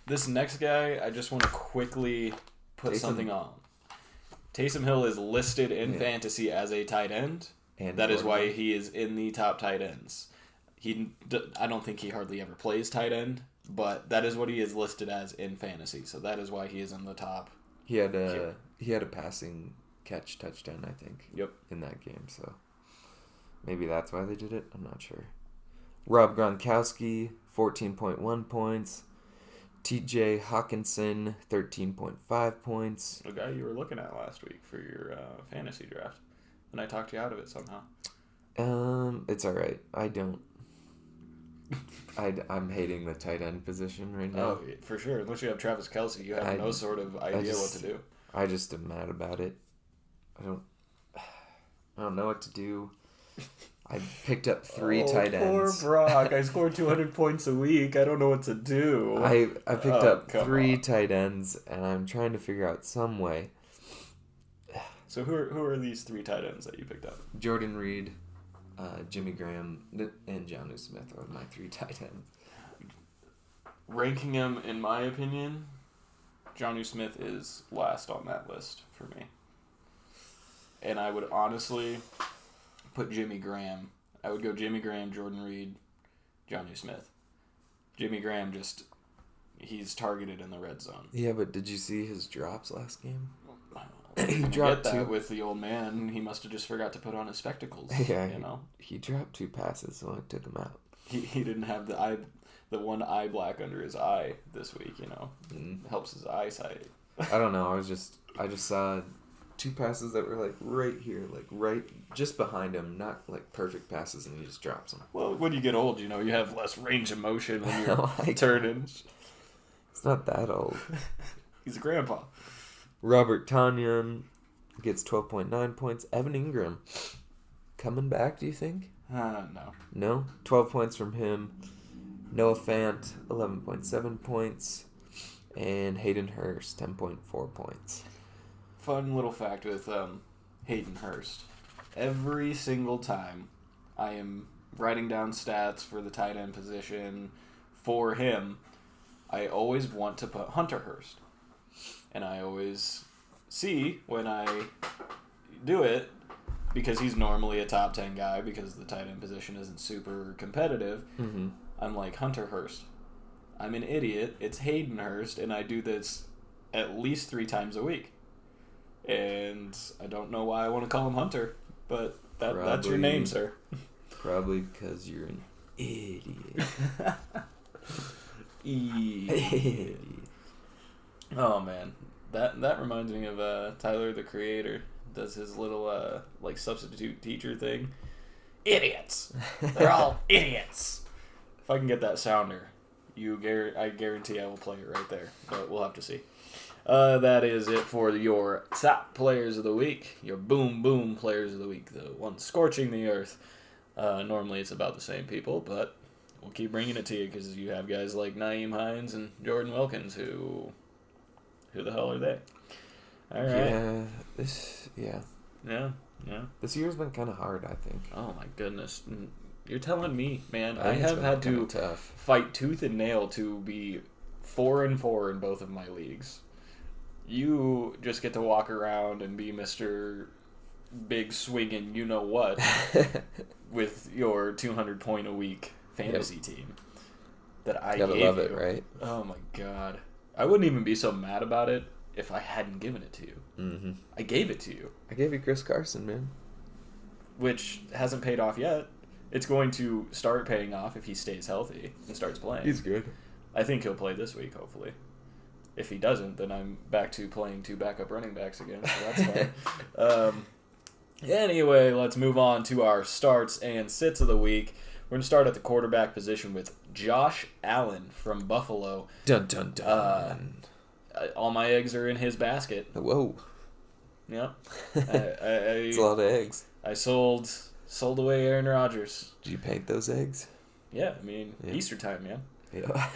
This next guy, I just want to quickly put something on. Taysom Hill is listed in fantasy as a tight end. And that is why he is in the top tight ends. I don't think he hardly ever plays tight end, but that is what he is listed as in fantasy. So that is why he is in the top. He had a passing catch touchdown, I think. Yep. In that game, so maybe that's why they did it. I'm not sure. Rob Gronkowski, 14.1 points. TJ Hawkinson, 13.5 points. The guy you were looking at last week for your fantasy draft. And I talked you out of it somehow. It's all right. I'm hating the tight end position right now. Oh, for sure. Unless you have Travis Kelce, you have no sort of idea what to do. I just am mad about it. I don't know what to do. I picked up 3 tight ends. Poor Brock. I scored 200 points a week. I don't know what to do. I picked up 3 tight ends, and I'm trying to figure out some way. So who are these 3 tight ends that you picked up? Jordan Reed, Jimmy Graham, and Jonnu Smith are my 3 tight ends. Ranking them, in my opinion, Jonnu Smith is last on that list for me. And I would honestly put Jimmy Graham. I would go Jimmy Graham, Jordan Reed, Jonnu Smith. Jimmy Graham he's targeted in the red zone. Yeah, but did you see his drops last game? He dropped that 2 with the old man. He must have just forgot to put on his spectacles. Yeah, he dropped 2 passes, so I took him out. He didn't have the one eye black under his eye this week. Helps his eyesight. I don't know. I just saw 2 passes that were right here, right just behind him, not perfect passes, and he just drops them. Well, when you get old, you have less range of motion when you're turning. It's not that old. He's a grandpa. Robert Tonyan gets 12.9 points. Evan Ingram coming back, do you think? No. No? 12 points from him. Noah Fant, 11.7 points. And Hayden Hurst, 10.4 points. Fun little fact with Hayden Hurst. Every single time I am writing down stats for the tight end position for him, I always want to put Hunter Hurst. And I always see when I do it because he's normally a top 10 guy because the tight end position isn't super competitive. Mm-hmm. I'm like, Hunter Hurst. I'm an idiot. It's Hayden Hurst, and I do this at least 3 times a week. And I don't know why I want to call him Hunter, but that's your name, sir. Probably because you're an idiot. Idiot. Oh, man. That reminds me of Tyler, the Creator. Does his little like substitute teacher thing. Idiots. They're all idiots. If I can get that sounder, I guarantee I will play it right there. But we'll have to see. That is it for your top players of the week. Your boom boom players of the week. The ones scorching the earth. Normally it's about the same people, but we'll keep bringing it to you because you have guys like Naeem Hines and Jordan Wilkins who the hell are they? All right. Yeah. This year's been kind of hard, I think. Oh my goodness. You're telling me, man. I I have had to tough. fight tooth and nail to be 4-4 in both of my leagues. You just get to walk around and be Mr. Big Swinging you know what with your 200 point a week fantasy team that I gotta gave love you. it, right? Oh my god. I wouldn't even be so mad about it if I hadn't given it to you. Mm-hmm. I gave it to you. I gave you Chris Carson, man. Which hasn't paid off yet. It's going to start paying off if he stays healthy and starts playing. He's good. I think he'll play this week, hopefully. If he doesn't, then I'm back to playing 2 backup running backs again, so that's fine. Anyway, let's move on to our starts and sits of the week. We're going to start at the quarterback position with Josh Allen from Buffalo. Dun, dun, dun. All my eggs are in his basket. Whoa. Yeah. It's a lot of eggs. I sold away Aaron Rodgers. Did you paint those eggs? Yeah, I mean, Easter time, man. Yeah.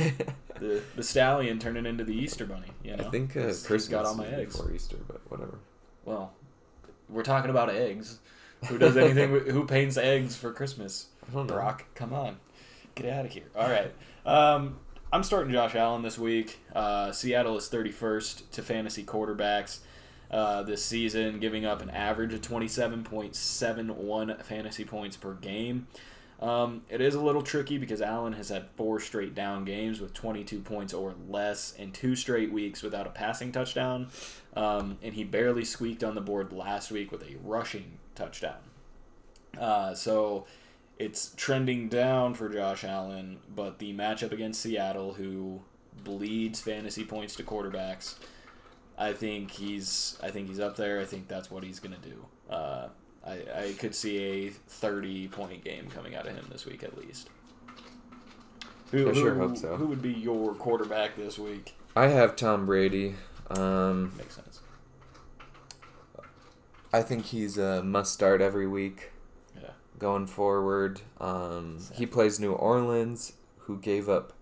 the stallion turning into the Easter bunny, you know? I think Chris got all my eggs before Easter, but whatever. Well, we're talking about eggs. Who does anything? Who paints eggs for Christmas? I don't know. Brock, come on, get out of here. All right, I'm starting Josh Allen this week. Seattle is 31st to fantasy quarterbacks this season, giving up an average of 27.71 fantasy points per game. It is a little tricky because Allen has had 4 straight down games with 22 points or less and 2 straight weeks without a passing touchdown. And he barely squeaked on the board last week with a rushing touchdown. So it's trending down for Josh Allen, but the matchup against Seattle, who bleeds fantasy points to quarterbacks, I think he's up there. I think that's what he's going to do. I could see a 30-point game coming out of him this week at least. I sure hope so. Who would be your quarterback this week? I have Tom Brady. Makes sense. I think he's a must-start every week. Yeah. Going forward. He plays New Orleans, who gave up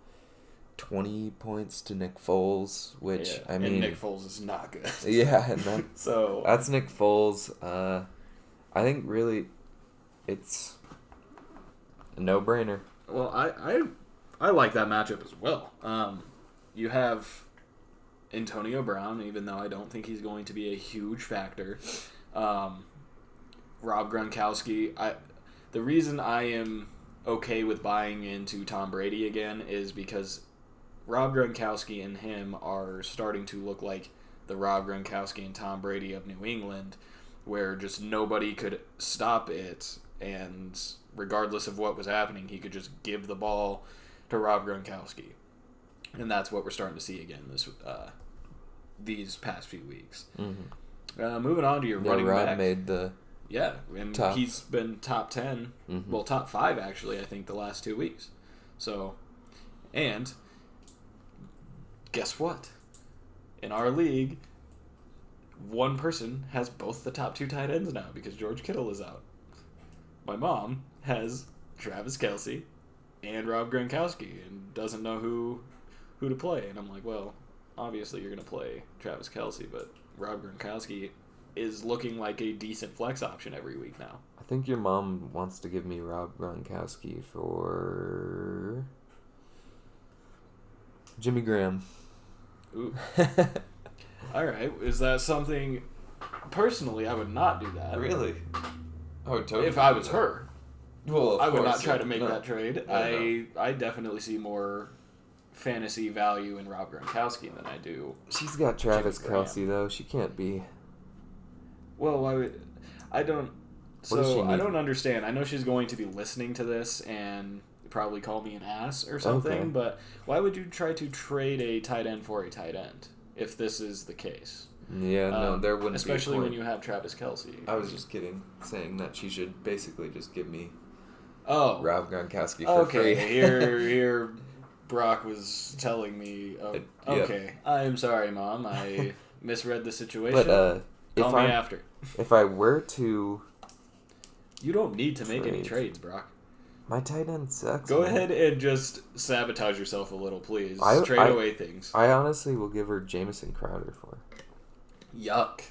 20 points to Nick Foles, which, I mean... And Nick Foles is not good. Yeah, and so that's Nick Foles. I think really it's a no-brainer. Well, I like that matchup as well. You have Antonio Brown, even though I don't think he's going to be a huge factor. Rob Gronkowski. The reason I am okay with buying into Tom Brady again is because Rob Gronkowski and him are starting to look like the Rob Gronkowski and Tom Brady of New England, where just nobody could stop it, and regardless of what was happening, he could just give the ball to Rob Gronkowski. And that's what we're starting to see again these past few weeks. Mm-hmm. Moving on to your running Rob back. made the and top. He's been top 10, well, top 5 actually, I think, the last 2 weeks. So, and guess what? In our league, one person has both the top 2 tight ends now because George Kittle is out. My mom has Travis Kelce and Rob Gronkowski and doesn't know who to play. And I'm like, well, obviously you're going to play Travis Kelce, but Rob Gronkowski is looking like a decent flex option every week now. I think your mom wants to give me Rob Gronkowski for Jimmy Graham. Ooh. All right. Is that something... Personally, I would not do that. Really? I would totally if I do was that. her, Well, I would not course, try to make that trade. I definitely see more fantasy value in Rob Gronkowski than I do. She's got Travis Jimmy Graham. Kelce, though. She can't be. Well, I don't. What does she So I need? don't understand. I know she's going to be listening to this and probably call me an ass or something. Okay. But why would you try to trade a tight end for a tight end if this is the case? Yeah, no, there wouldn't especially be a when point. you have Travis Kelce. I was just kidding, saying that she should basically just give me Oh, Rob Gronkowski for okay. free. Here, Brock was telling me. Oh, Yep. okay, I am sorry, Mom. I misread the situation. But Call me after. if I were to, You don't need to make any Trade. trades, Brock. my tight end sucks. Go man. ahead and just sabotage yourself a little, please. I- Trade away things. I honestly will give her Jamison Crowder for. Yuck.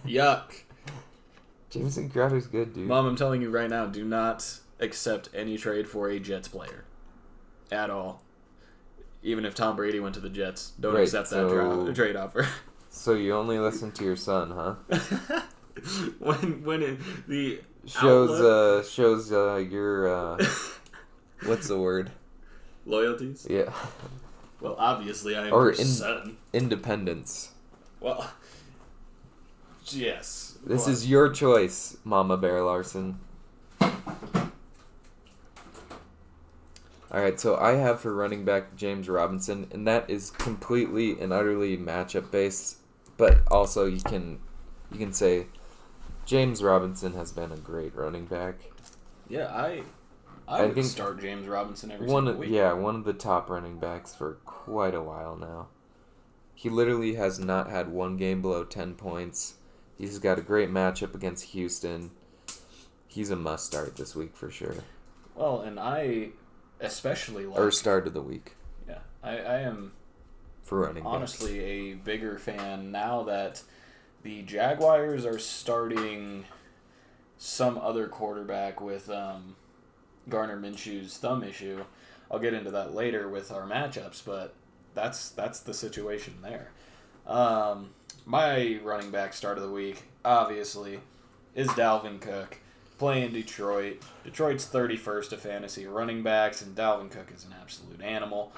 Yuck. Jamison Crowder's good, dude. Mom, I'm telling you right now, do not accept any trade for a Jets player. At all. Even if Tom Brady went to the Jets, don't Right, accept that so- trade offer. So you only listen to your son, huh? when the Shows your what's the word? loyalties? Yeah. Well, obviously I am Or your son. Independence. Well, yes. This but- is your choice, Mama Bear Larson. Alright, so I have for running back James Robinson, and that is completely and utterly matchup based, but also you can say James Robinson has been a great running back. Yeah, I would think start James Robinson every One single week. one of the top running backs for quite a while now. He literally has not had one game below 10 points. He's got a great matchup against Houston. He's a must start this week for sure. Well, and I especially like... Or start of the week Yeah, I am for running backs. honestly a bigger fan now that the Jaguars are starting some other quarterback with Garner Minshew's thumb issue. I'll get into that later with our matchups, but that's the situation there. My running back start of the week, obviously, is Dalvin Cook. Playing Detroit. Detroit's 31st of fantasy running backs, and Dalvin Cook is an absolute animal.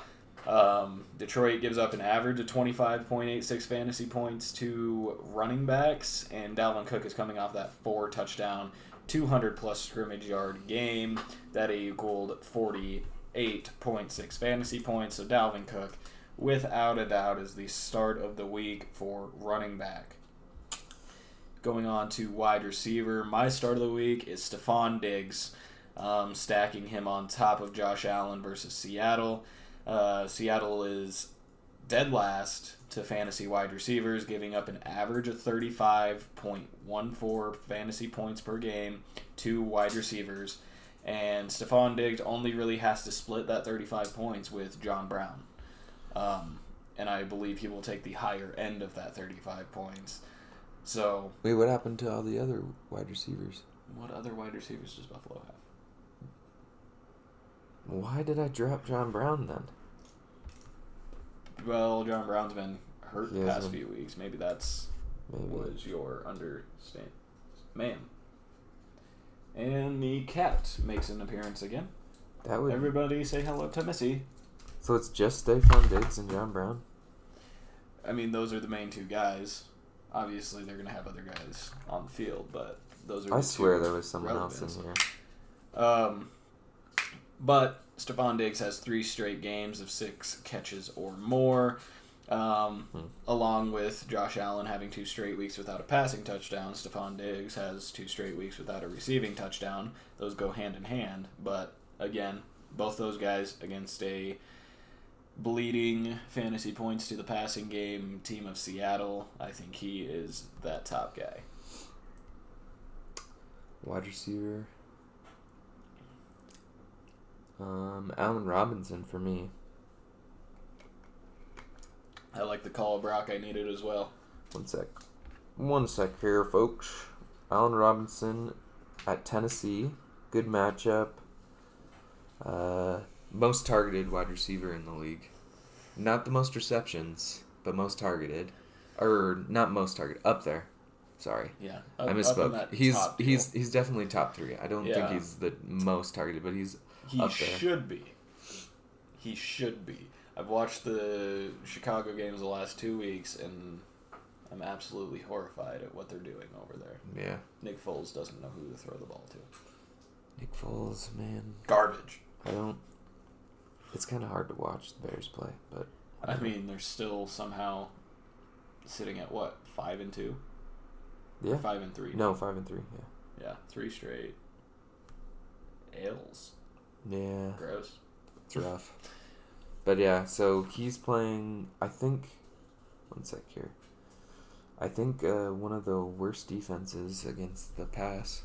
Detroit gives up an average of 25.86 fantasy points to running backs, and Dalvin Cook is coming off that 4-touchdown, 200-plus scrimmage yard game that equaled 48.6 fantasy points. So Dalvin Cook, without a doubt, is the start of the week for running back. Going on to wide receiver, my start of the week is Stephon Diggs, stacking him on top of Josh Allen versus Seattle. Seattle is dead last to fantasy wide receivers, giving up an average of 35.14 fantasy points per game to wide receivers. And Stephon Diggs only really has to split that 35 points with John Brown. And I believe he will take the higher end of that 35 points. So, Wait, what happened to all the other wide receivers? what other wide receivers does Buffalo have? Why did I drop John Brown then? Well, John Brown's been hurt the He past hasn't. few weeks. Maybe that's Maybe. was your understand. Man. And the cat makes an appearance again. That would. Everybody say hello to Missy. So it's just Stephon Diggs and John Brown? I mean, those are the main two guys. Obviously, they're going to have other guys on the field, but those are the I two swear there was someone relevance. else in here. But Stephon Diggs has 3 straight games of 6 catches or more, along with Josh Allen having 2 straight weeks without a passing touchdown. Stephon Diggs has 2 straight weeks without a receiving touchdown. Those go hand in hand. But, again, both those guys against a bleeding fantasy points to the passing game team of Seattle. I think he is that top guy. Wide receiver. Allen Robinson for me. I like the call, Brock. I need it as well. One sec here, folks. Allen Robinson at Tennessee. Good matchup. Most targeted wide receiver in the league. Not the most receptions, but most targeted. Or not most targeted, up there. Sorry. Yeah. I misspoke. He's definitely top 3. I don't think he's the most targeted, but he's up there. He should be. He should be. I've watched the Chicago games the last 2 weeks, and I'm absolutely horrified at what they're doing over there. Yeah. Nick Foles doesn't know who to throw the ball to. Nick Foles, man. Garbage. It's kind of hard to watch the Bears play, but... I mean, they're still somehow sitting at, what, 5-2? Yeah. 5-3. No, 5-3, yeah. Yeah, 3 straight L's. Yeah. Gross. It's rough. But yeah, so he's playing, I think... One sec here. I think one of the worst defenses against the pass,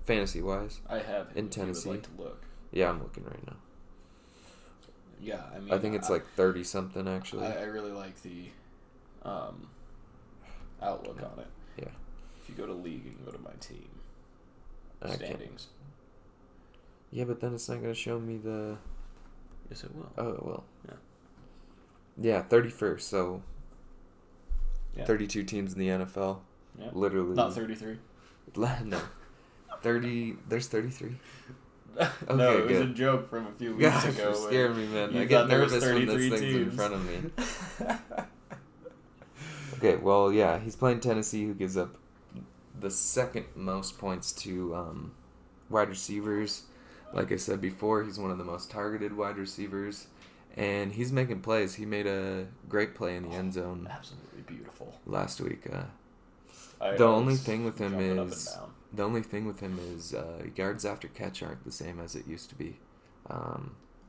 fantasy-wise. I have in Tennessee. If you would like to look. Yeah, I'm looking right now. Yeah, I mean... I think it's like 30-something, actually. I really like the outlook on it. Yeah. If you go to league and go to my team. Standings. Yeah, but then it's not going to show me the... Yes, it will. Oh, it will. Yeah. Yeah, 31st, so... Yeah. 32 teams in the NFL. Yeah. Literally. Not 33. No. 30... There's 33? Okay, no, it was good. a joke from a few weeks ago. You're scaring me, man. I You get thought there was nervous when this 33 thing's in teams. front of me. Okay, well, yeah, he's playing Tennessee, who gives up the second most points to wide receivers. Like I said before, he's one of the most targeted wide receivers, and he's making plays. He made a great play in the end zone. Absolutely beautiful. Last week. The The only thing with him is yards after catch aren't the same as it used to be.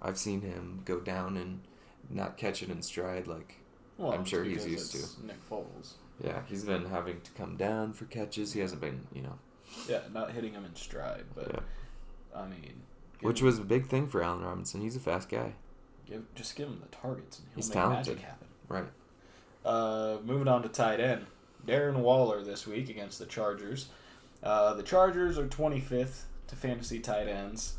I've seen him go down and not catch it in stride like I'm sure he's used to. Nick Foles. Yeah, he's been having to come down for catches. He hasn't been, Yeah, not hitting him in stride, but yeah. I mean, which was a big thing for Allen Robinson. He's a fast guy. Just give him the targets and he'll He's make talented. magic happen. Right. Moving on to tight end. Darren Waller this week against the Chargers. The Chargers are 25th to fantasy tight ends.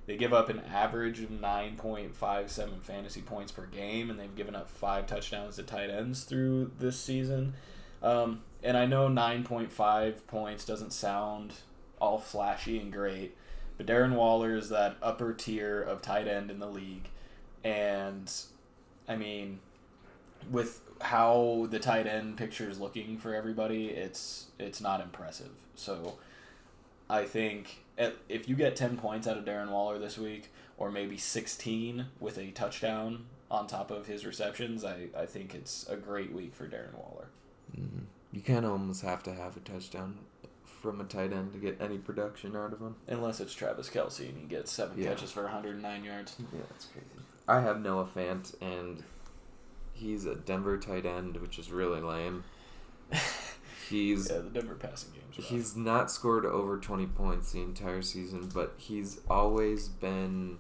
They give up an average of 9.57 fantasy points per game, and they've given up 5 touchdowns to tight ends through this season. And I know 9.5 points doesn't sound all flashy and great, but Darren Waller is that upper tier of tight end in the league. And, I mean, with how the tight end picture is looking for everybody, it's not impressive. So I think if you get 10 points out of Darren Waller this week, or maybe 16 with a touchdown on top of his receptions, I think it's a great week for Darren Waller. Mm-hmm. You kind of almost have to have a touchdown from a tight end to get any production out of him. Unless it's Travis Kelce and he gets 7 catches for 109 yards. Yeah, that's crazy. I have Noah Fant, and he's a Denver tight end, which is really lame. The Denver passing game's rough. He's not scored over 20 points the entire season, but he's always been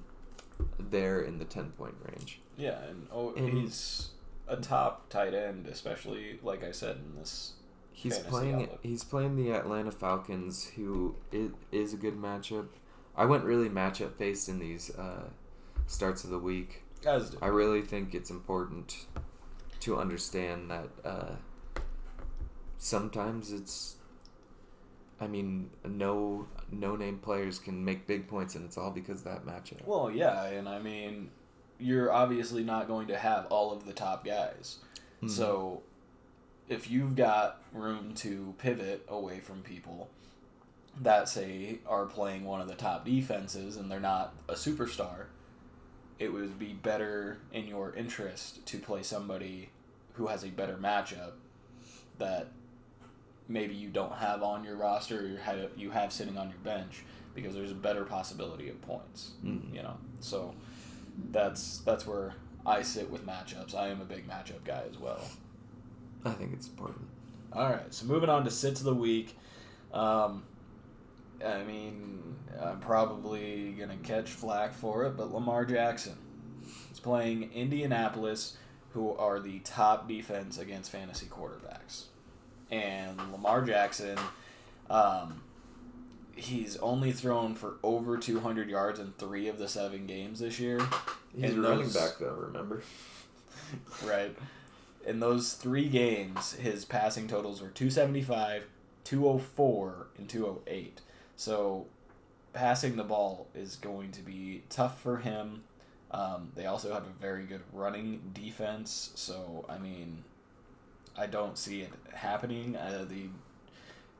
there in the 10-point range. Yeah, and he's a top tight end, especially, like I said, in this He's outlook. He's playing the Atlanta Falcons, who is a good matchup. I went really matchup based in these starts of the week. As do. I really think it's important to understand that sometimes it's, no name players can make big points, and it's all because of that matchup. Well, yeah, and I mean, you're obviously not going to have all of the top guys. Mm-hmm. So if you've got room to pivot away from people that, say, are playing one of the top defenses and they're not a superstar, it would be better in your interest to play somebody who has a better matchup that maybe you don't have on your roster or you have sitting on your bench, because there's a better possibility of points. Mm-hmm. So that's where I sit with matchups. I am a big matchup guy as well. I think it's important. All right, so moving on to sits of the week. I'm probably going to catch flack for it, but Lamar Jackson is playing Indianapolis, who are the top defense against fantasy quarterbacks. And Lamar Jackson, he's only thrown for over 200 yards in 3 of the 7 games this year. He's a running back, though, remember? Right. In those 3 games, his passing totals were 275, 204, and 208. So passing the ball is going to be tough for him. They also have a very good running defense. So, I mean, I don't see it happening. The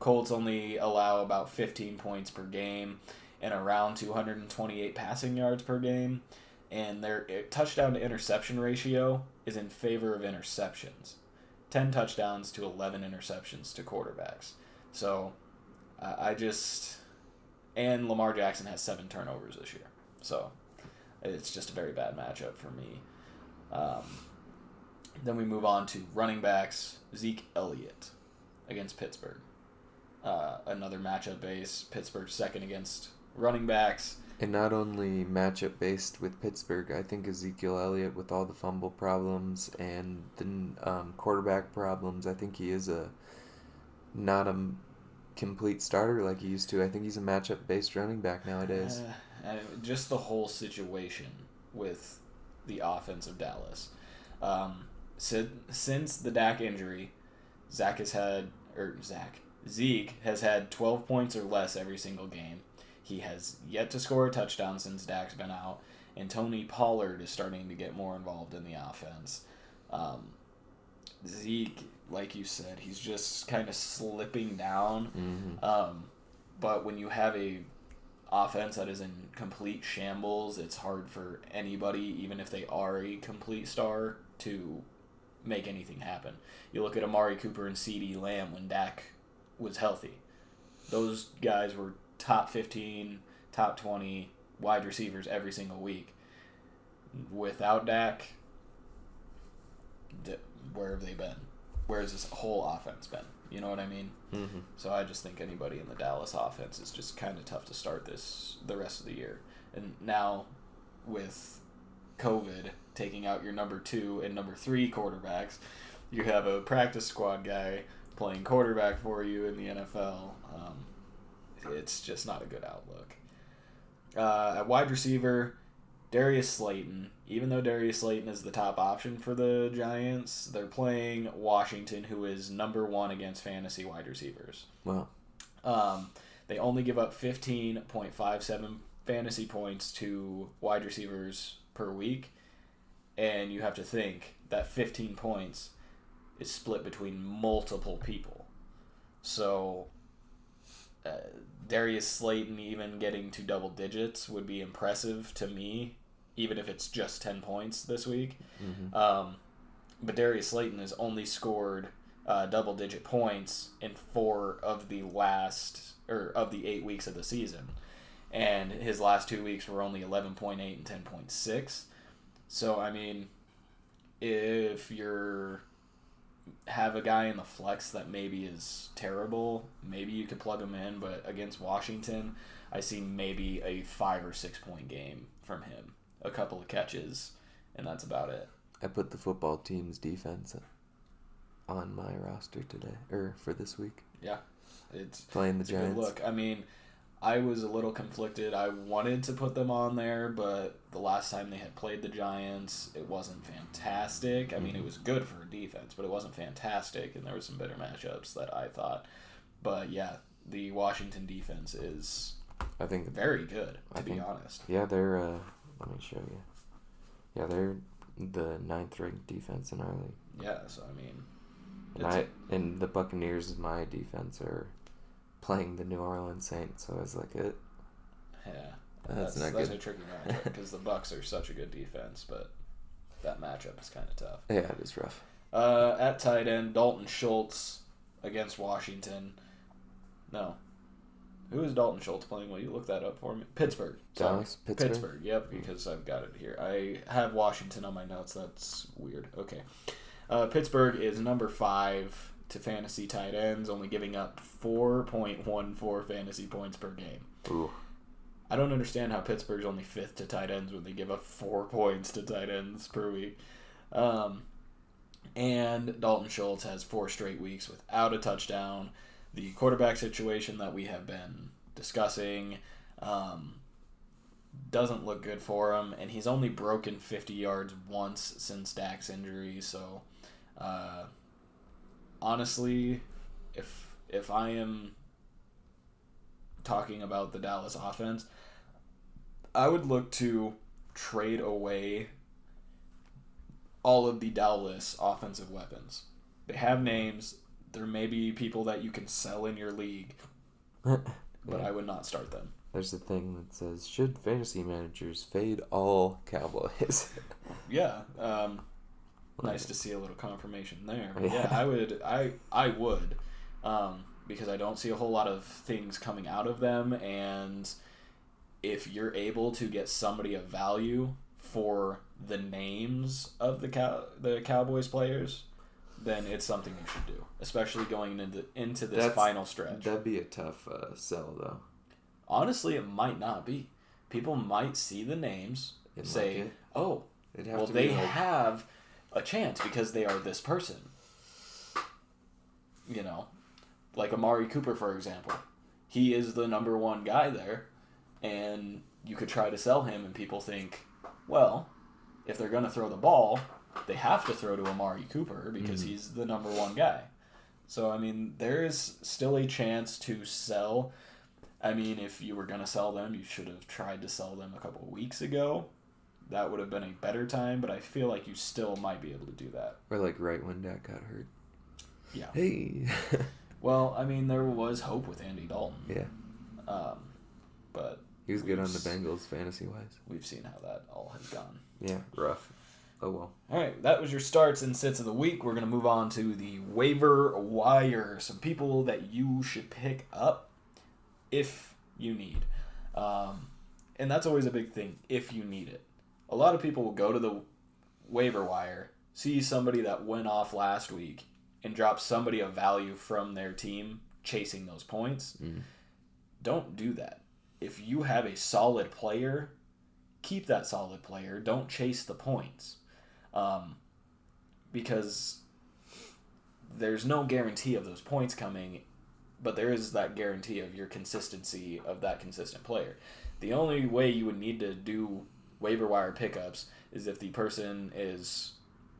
Colts only allow about 15 points per game and around 228 passing yards per game. And their touchdown to interception ratio is in favor of interceptions. 10 touchdowns to 11 interceptions to quarterbacks. So, and Lamar Jackson has 7 turnovers this year. So, it's just a very bad matchup for me. Then we move on to running backs. Zeke Elliott against Pittsburgh. Another matchup base. Pittsburgh second against running backs. And not only matchup based with Pittsburgh, I think Ezekiel Elliott, with all the fumble problems and the quarterback problems, I think he is not a complete starter like he used to. I think he's a matchup based running back nowadays. Just the whole situation with the offense of Dallas. Since the Dak injury, Zeke has had 12 points or less every single game. He has yet to score a touchdown since Dak's been out, and Tony Pollard is starting to get more involved in the offense. Zeke, like you said, he's just kind of slipping down. Mm-hmm. But when you have a offense that is in complete shambles, it's hard for anybody, even if they are a complete star, to make anything happen. You look at Amari Cooper and CeeDee Lamb when Dak was healthy. Those guys were top 15, top 20 wide receivers every single week. Without Dak, where have they been? Where has this whole offense been? You know what I mean? Mm-hmm. So I just think anybody in the Dallas offense is just kind of tough to start the rest of the year. And now with COVID taking out your number 2 and number 3 quarterbacks, you have a practice squad guy playing quarterback for you in the NFL. It's just not a good outlook. At wide receiver, Darius Slayton. Even though Darius Slayton is the top option for the Giants, they're playing Washington, who is number 1 against fantasy wide receivers. Wow. They only give up 15.57 fantasy points to wide receivers per week, and you have to think that 15 points is split between multiple people. So Darius Slayton even getting to double digits would be impressive to me, even if it's just 10 points this week. Mm-hmm. But Darius Slayton has only scored double-digit points in 4 of the 8 weeks of the season, and his last 2 weeks were only 11.8 and 10.6. So I mean, if you're have a guy in the flex that maybe is terrible, maybe you could plug him in, but against Washington, I see maybe a 5 or 6 point game from him. A couple of catches, and that's about it. I put the football team's defense on my roster today, or for this week. Yeah. It's playing the Giants. A good look. I mean, I was a little conflicted. I wanted to put them on there, but the last time they had played the Giants, it wasn't fantastic. I mean, it was good for a defense, but it wasn't fantastic, and there were some better matchups that I thought. But yeah, the Washington defense is, I think, very good, to be honest. Yeah, they're, let me show you. Yeah, they're the 9th ranked defense in our league. Yeah, so I mean, and the Buccaneers, my defense, are playing the New Orleans Saints, so I was like, it. Yeah, that's not good. That's a tricky matchup because the Bucs are such a good defense, but that matchup is kind of tough. Yeah, it is rough. At tight end, Dalton Schultz against Washington. No. Who is Dalton Schultz playing? Will you look that up for me? Pittsburgh. Dallas? Pittsburgh, yep, because I've got it here. I have Washington on my notes. That's weird. Okay. Pittsburgh is number 5 to fantasy tight ends, only giving up 4.14 fantasy points per game. Ooh. I don't understand how Pittsburgh's only 5th to tight ends when they give up 4 points to tight ends per week. And Dalton Schultz has 4 straight weeks without a touchdown. The quarterback situation that we have been discussing doesn't look good for him, and he's only broken 50 yards once since Dak's injury, so Honestly, if I am talking about the Dallas offense, I would look to trade away all of the Dallas offensive weapons. They have names. There may be people that you can sell in your league, but I would not start them. There's a thing that says, should fantasy managers fade all Cowboys? Yeah. Nice to see a little confirmation there. But yeah, I would. Because I don't see a whole lot of things coming out of them, and if you're able to get somebody of value for the names of the Cowboys players, then it's something you should do, especially going into this final stretch. That'd be a tough sell, though. Honestly, it might not be. People might see the names and say, "Oh, well, they have a chance because they are this person." You know, like Amari Cooper, for example. He is the number one guy there, and you could try to sell him, and people think, well, if they're going to throw the ball, they have to throw to Amari Cooper because he's the number one guy. So, I mean, there is still a chance to sell. I mean, if you were going to sell them, you should have tried to sell them a couple of weeks ago. That would have been a better time, but I feel like you still might be able to do that. Or like right when Dak got hurt. Yeah. Hey. Well, I mean, there was hope with Andy Dalton. Yeah. But he was good on the Bengals fantasy-wise. We've seen how that all has gone. Yeah, rough. Oh, well. All right, that was your starts and sits of the week. We're going to move on to the waiver wire. Some people that you should pick up if you need. And that's always a big thing, if you need it. A lot of people will go to the waiver wire, see somebody that went off last week, and drop somebody of value from their team chasing those points. Don't do that. If you have a solid player, keep that solid player. Don't chase the points. Because there's no guarantee of those points coming, but there is that guarantee of your consistency of that consistent player. The only way you would need to do waiver wire pickups is if the person is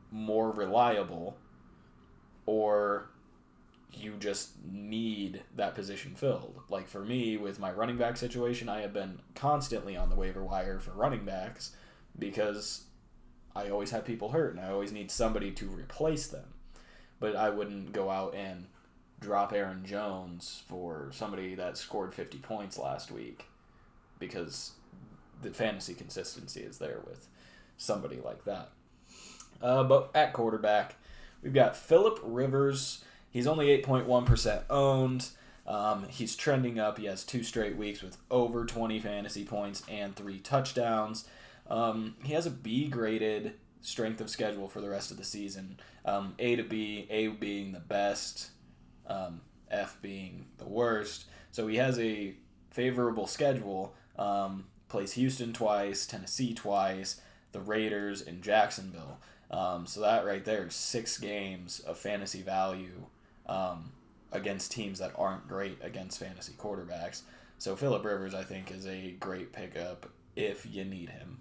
more reliable, or you just need that position filled. Like for me, with my running back situation, I have been constantly on the waiver wire for running backs because I always have people hurt and I always need somebody to replace them. But I wouldn't go out and drop Aaron Jones for somebody that scored 50 points last week because the fantasy consistency is there with somebody like that. But at quarterback, we've got Phillip Rivers. He's only 8.1% owned. He's trending up. He has 2 straight weeks with over 20 fantasy points and 3 touchdowns. He has a B-graded strength of schedule for the rest of the season. A to B, A being the best, F being the worst. So he has a favorable schedule. Plays Houston twice, Tennessee twice, the Raiders, and Jacksonville. So that right there is 6 games of fantasy value against teams that aren't great against fantasy quarterbacks. So Phillip Rivers, I think, is a great pickup if you need him.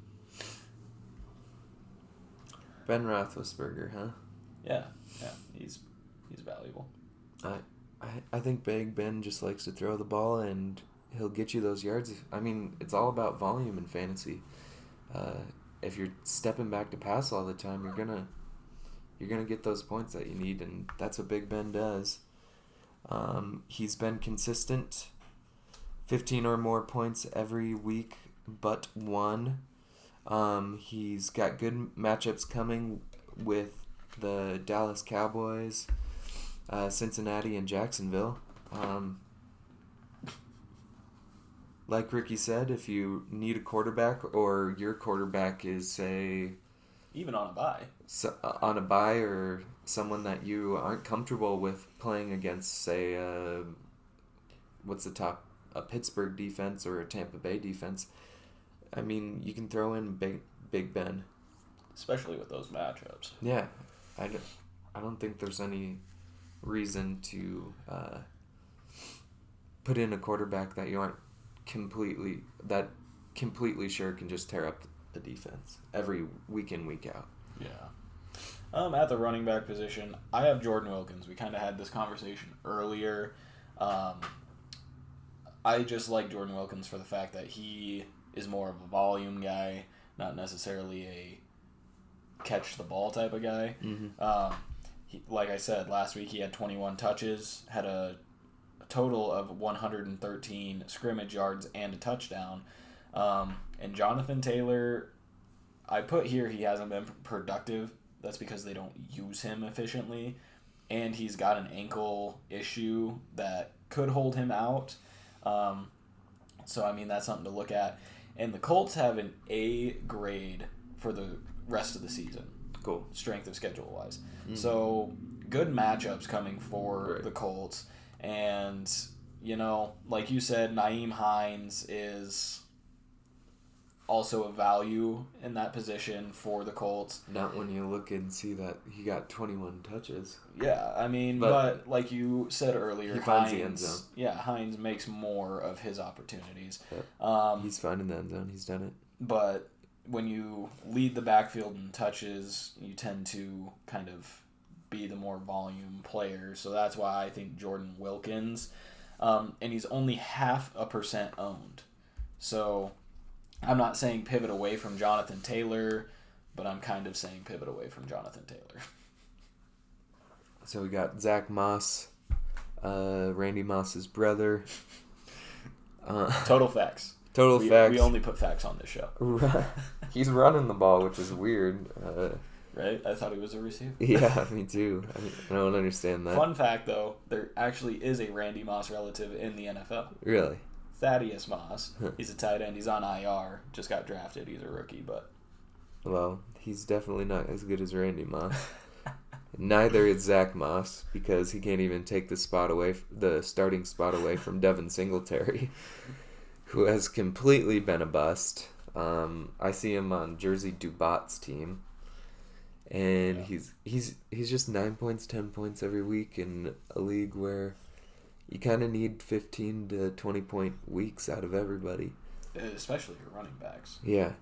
Ben Roethlisberger, huh? Yeah, he's valuable. I think Big Ben just likes to throw the ball, and he'll get you those yards. I mean, it's all about volume in fantasy. If you're stepping back to pass all the time, you're gonna get those points that you need, and that's what Big Ben does. He's been consistent, 15 or more points every week but one. He's got good matchups coming with the Dallas Cowboys, Cincinnati, and Jacksonville. Like Ricky said, if you need a quarterback or your quarterback is, say... Even on a bye. On a bye, or someone that you aren't comfortable with playing against, say, what's the top? A Pittsburgh defense or a Tampa Bay defense. I mean, you can throw in Big Ben. Especially with those matchups. Yeah. I don't think there's any reason to put in a quarterback that you aren't completely sure can just tear up the defense every week in, week out. Yeah. At the running back position, I have Jordan Wilkins. We kind of had this conversation earlier. I just like Jordan Wilkins for the fact that he is more of a volume guy, not necessarily a catch the ball type of guy. Mm-hmm. Like I said, last week he had 21 touches, had a total of 113 scrimmage yards and a touchdown. And Jonathan Taylor, I put here he hasn't been productive. That's because they don't use him efficiently. And he's got an ankle issue that could hold him out. So, I mean, that's something to look at. And the Colts have an A grade for the rest of the season. Cool. Strength of schedule-wise. Mm-hmm. So, good matchups coming for the Colts. And, you know, like you said, Nyheim Hines is also a value in that position for the Colts. Not when you look and see that he got 21 touches. Yeah, I mean, but like you said earlier, he finds the end zone. Yeah, Hines makes more of his opportunities. Yep. He's finding the end zone. He's done it. But when you lead the backfield in touches, you tend to kind of be the more volume player. So that's why I think Jordan Wilkins, and he's only 0.5% owned. So I'm not saying pivot away from Jonathan Taylor, but I'm kind of saying pivot away from Jonathan Taylor. So we got Zach Moss, Randy Moss's brother. Total facts. Facts. We only put facts on this show. He's running the ball, which is weird. Right? I thought he was a receiver. Yeah, me too. I don't understand that. Fun fact, though, there actually is a Randy Moss relative in the NFL. Really? Thaddeus Moss. He's a tight end. He's on IR. Just got drafted. He's a rookie, but... Well, he's definitely not as good as Randy Moss. Neither is Zach Moss, because he can't even take the starting spot away from Devin Singletary, who has completely been a bust. I see him on Jersey Dubat's team, and he's just 9 points, 10 points every week in a league where you kind of need 15 to 20 point weeks out of everybody, especially your running backs. Yeah.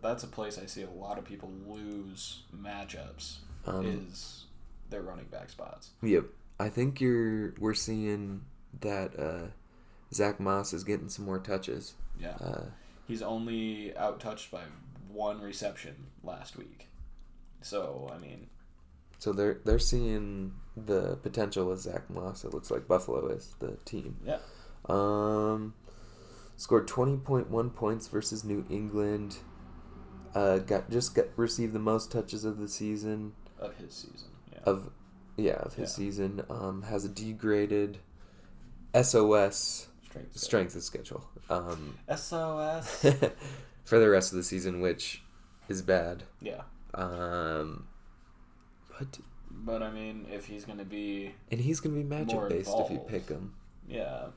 That's a place I see a lot of people lose matchups, is their running back spots. Yep. I think we're seeing that Zach Moss is getting some more touches. Yeah. He's only out-touched by 1 reception last week. So, I mean... So they're seeing the potential of Zach Moss. It looks like Buffalo is the team. Yeah. Scored 20.1 points versus New England. Received the most touches of the season. Of his season, yeah. Of his season. Has a degraded SOS strength of schedule. SOS for the rest of the season, which is bad. Yeah. But I mean, if he's going to be... And he's going to be matchup based if you pick him. Yeah.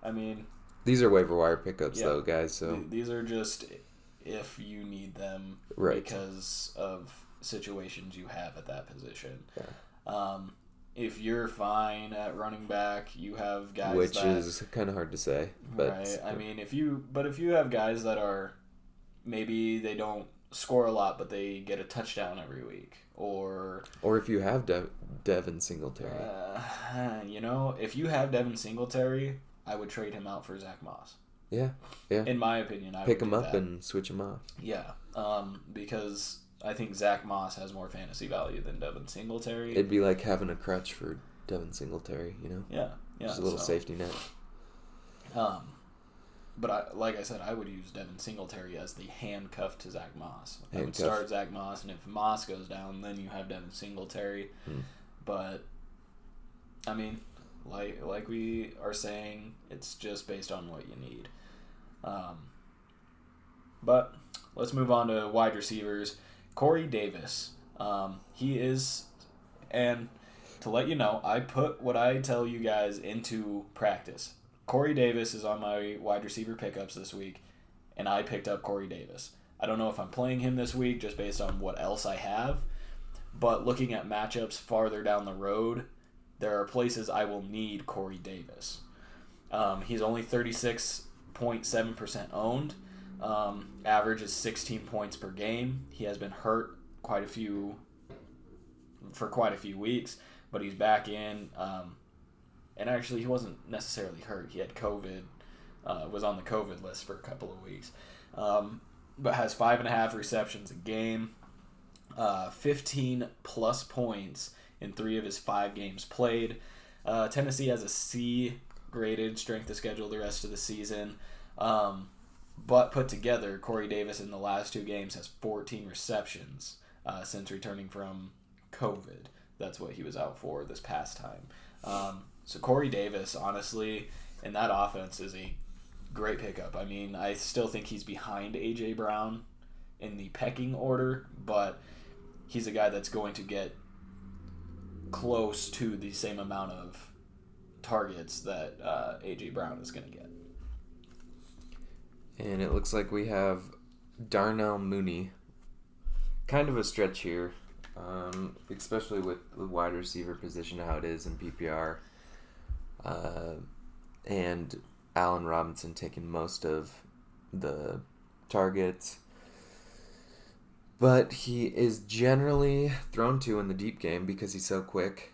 I mean... These are waiver wire pickups, though, guys. So these are just if you need them because of situations you have at that position. Yeah. If you're fine at running back, you have guys which is kind of hard to say. But, right. I mean, if you have guys that are maybe they don't score a lot, but they get a touchdown every week, or if you have Devin Singletary. If you have Devin Singletary, I would trade him out for Zach Moss. Yeah. In my opinion, I would pick him do up that. and switch him off. Yeah, because I think Zach Moss has more fantasy value than Devin Singletary. It'd be like having a crutch for Devin Singletary, you know? Yeah. Just a little safety net. But like I said, I would use Devin Singletary as the handcuff to Zach Moss. I would start Zach Moss, and if Moss goes down, then you have Devin Singletary. But, I mean... Like we are saying, it's just based on what you need. But let's move on to wide receivers. Corey Davis. He is, and to let you know, I put what I tell you guys into practice. Corey Davis is on my wide receiver pickups this week, and I picked up Corey Davis. I don't know if I'm playing him this week just based on what else I have, but looking at matchups farther down the road, there are places I will need Corey Davis. He's only 36.7% owned. Average is 16 points per game. He has been hurt for quite a few weeks, but he's back in. And actually, he wasn't necessarily hurt. He had COVID, was on the COVID list for a couple of weeks, but has 5.5 receptions a game, 15 plus points in 3 of his 5 games played. Tennessee has a C graded strength of schedule the rest of the season. But put together, Corey Davis in the last 2 games has 14 receptions since returning from COVID. That's what he was out for this past time. So Corey Davis, honestly, in that offense is a great pickup. I mean, I still think he's behind A.J. Brown in the pecking order, but he's a guy that's going to get close to the same amount of targets that A.J. Brown is going to get. And it looks like we have Darnell Mooney. Kind of a stretch here, especially with the wide receiver position, how it is in PPR. And Allen Robinson taking most of the targets. But he is generally thrown to in the deep game because he's so quick.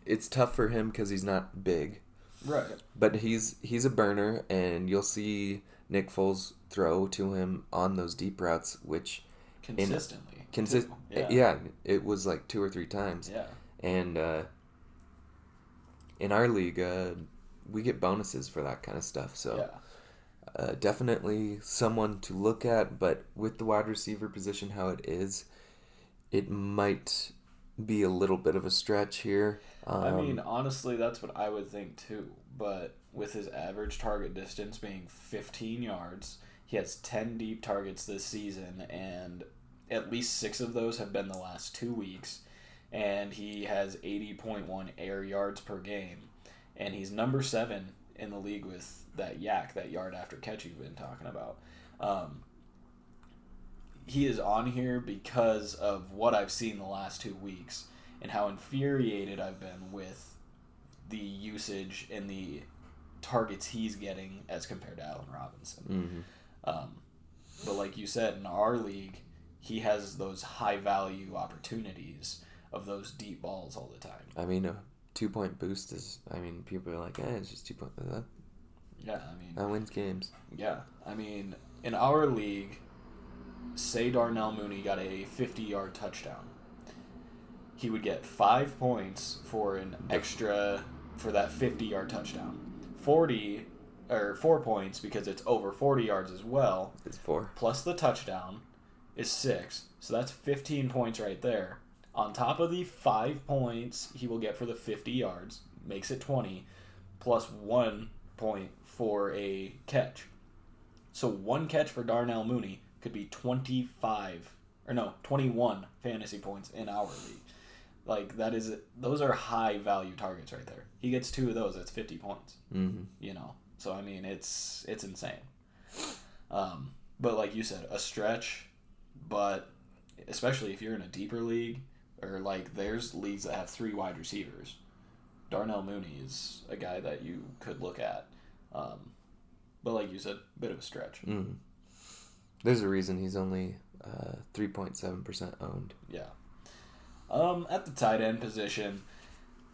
It's tough for him because he's not big. Right. But he's a burner, and you'll see Nick Foles throw to him on those deep routes, which consistently. Yeah, it was like 2 or 3 times. Yeah. And in our league, we get bonuses for that kind of stuff. So definitely someone to look at. But with the wide receiver position, how it is, it might be a little bit of a stretch here. I mean, honestly, that's what I would think too. But with his average target distance being 15 yards, he has 10 deep targets this season, and at least 6 of those have been the last 2 weeks. And he has 80.1 air yards per game. And he's number 7 in the league with that yard after catch you've been talking about. He is on here because of what I've seen the last 2 weeks and how infuriated I've been with the usage and the targets he's getting as compared to Allen Robinson. Mm-hmm. But like you said, in our league, he has those high-value opportunities of those deep balls all the time. I mean, a 2-point boost is, people are like, it's just 2 points. Yeah, that wins games. Yeah, in our league, say Darnell Mooney got a 50-yard touchdown. He would get 5 points for an extra, for that 50-yard touchdown. 4 points because it's over 40 yards as well. It's 4. Plus the touchdown is 6. So that's 15 points right there. On top of the 5 points he will get for the 50 yards, makes it 20, plus 1 point for a catch. So 1 catch for Darnell Mooney could be 21 fantasy points in our league. Like, those are high value targets right there. He gets 2 of those, that's 50 points. Mm-hmm. So it's insane. But like you said, a stretch, but especially if you're in a deeper league, or like there's leagues that have 3 wide receivers, Darnell Mooney is a guy that you could look at. But like you said, a bit of a stretch. Mm-hmm. There's a reason he's only 3.7% owned. Yeah. At the tight end position,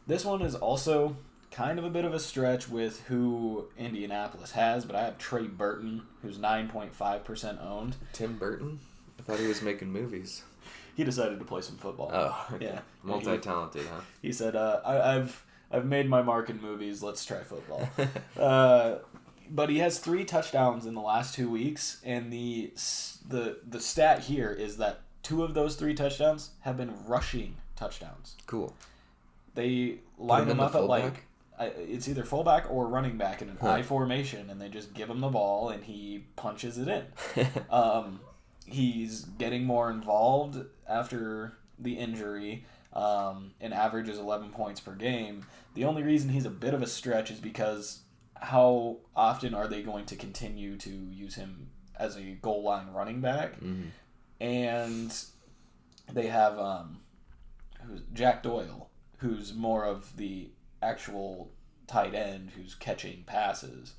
this one is also kind of a bit of a stretch with who Indianapolis has, but I have Trey Burton, who's 9.5% owned. Tim Burton? I thought he was making movies. He decided to play some football. Oh, okay. Yeah. Multi-talented, huh? He said, I've made my mark in movies, let's try football. But he has 3 touchdowns in the last 2 weeks, and the stat here is that 2 of those 3 touchdowns have been rushing touchdowns. Cool. They line him up at it's either fullback or running back in an I formation, and they just give him the ball and he punches it in. He's getting more involved after the injury, and averages 11 points per game. The only reason he's a bit of a stretch is because how often are they going to continue to use him as a goal line running back? Mm-hmm. And they have Jack Doyle, who's more of the actual tight end who's catching passes.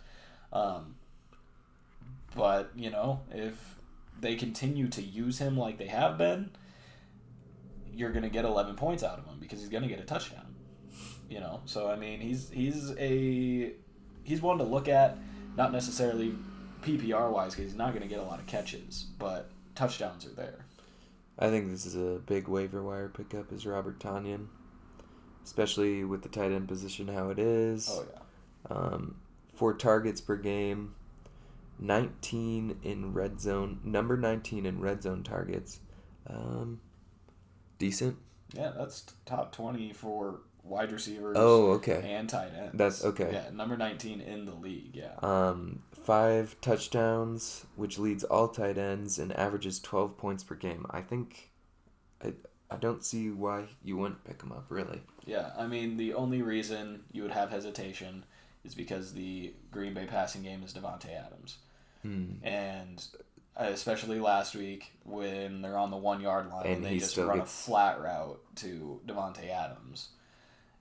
But, if they continue to use him like they have been, you're going to get 11 points out of him because he's going to get a touchdown. So I mean, he's one to look at, not necessarily PPR wise because he's not going to get a lot of catches, but touchdowns are there. I think this is a big waiver wire pickup is Robert Tonyan, especially with the tight end position how it is. Oh yeah. 4 targets per game, 19 in red zone, number 19 in red zone targets. Decent. Yeah, that's top 20 for wide receivers. Oh, okay. And tight ends. That's okay. Yeah, number 19 in the league. Yeah. 5 touchdowns, which leads all tight ends and averages 12 points per game. I think I don't see why you wouldn't pick him up, really. Yeah, I mean, the only reason you would have hesitation is because the Green Bay passing game is Devontae Adams. And especially last week when they're on the 1 yard line and they just run a flat route to Devontae Adams.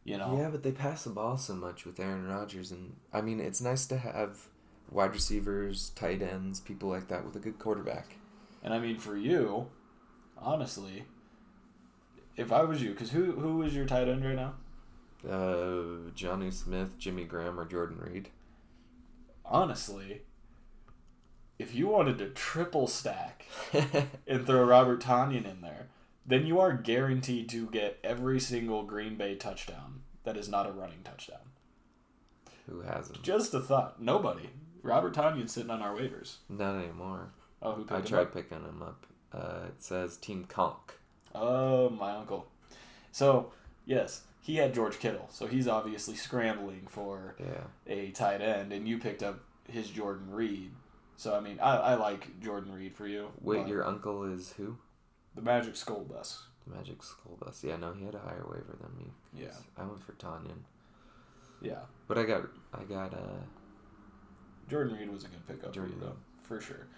Yeah, but they pass the ball so much with Aaron Rodgers, and I mean, it's nice to have wide receivers, tight ends, people like that with a good quarterback. And I mean, for you, honestly, if I was you, because who is your tight end right now? Jonnu Smith, Jimmy Graham, or Jordan Reed. Honestly, if you wanted to triple stack and throw Robert Tonyan in there, then you are guaranteed to get every single Green Bay touchdown that is not a running touchdown. Who hasn't? Just a thought. Nobody. Robert Tonyan's sitting on our waivers. Not anymore. Oh, who picked him up? I tried picking him up. It says Team Conk. Oh, my uncle. So, yes, he had George Kittle, so he's obviously scrambling for a tight end, and you picked up his Jordan Reed. So, I mean, I like Jordan Reed for you. Wait, your uncle is who? The Magic Skull Bus. The Magic Skull Bus. Yeah, no, he had a higher waiver than me. Yeah. I went for Tonyan. Yeah. But I got Jordan Reed was a good pickup for you, though, for sure.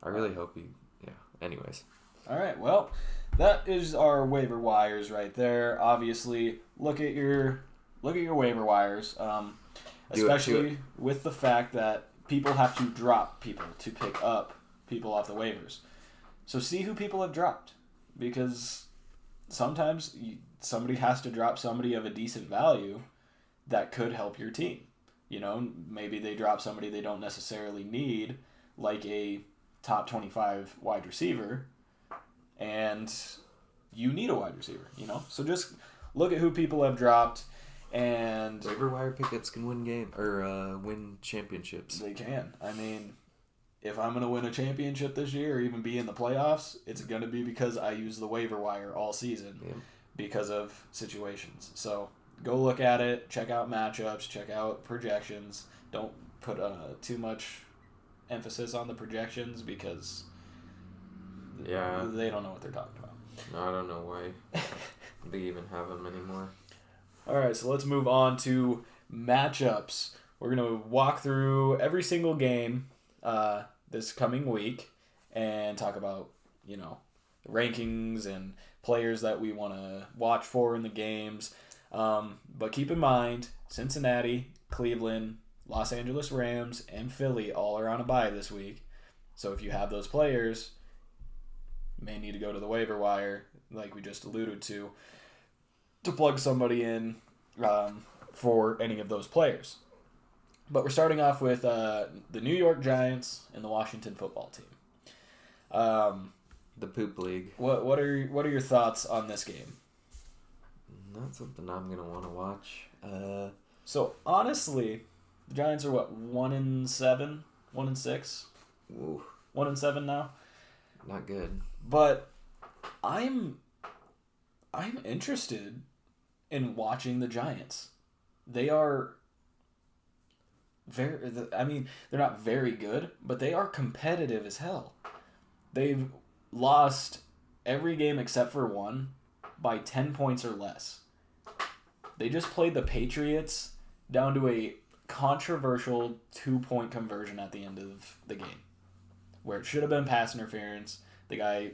I really hope he... Yeah, anyways. All right, well, that is our waiver wires right there. Obviously, look at your waiver wires, especially with the fact that people have to drop people to pick up people off the waivers. So see who people have dropped, because sometimes somebody has to drop somebody of a decent value that could help your team. Maybe they drop somebody they don't necessarily need, like a top 25 wide receiver, and you need a wide receiver, So just look at who people have dropped, and waiver wire pickups can win championships. They can. I mean, if I'm going to win a championship this year or even be in the playoffs, it's going to be because I use the waiver wire all season because of situations. So go look at it, check out matchups, check out projections. Don't put too much emphasis on the projections because they don't know what they're talking about. No, I don't know why they even have them anymore. All right, so let's move on to matchups. We're going to walk through every single game this coming week and talk about, rankings and players that we want to watch for in the games. But keep in mind, Cincinnati, Cleveland, Los Angeles Rams, and Philly all are on a bye this week. So if you have those players, you may need to go to the waiver wire, like we just alluded to plug somebody in for any of those players. But we're starting off with the New York Giants and the Washington Football Team. The Poop League. What are your thoughts on this game? Not something I'm gonna want to watch. So honestly, the Giants are 1-7, 1-6, Ooh. 1-7 now. Not good. But I'm interested in watching the Giants. They are they're not very good, but they are competitive as hell. They've lost every game except for one by 10 points or less. They just played the Patriots down to a controversial 2-point conversion at the end of the game, where it should have been pass interference. The guy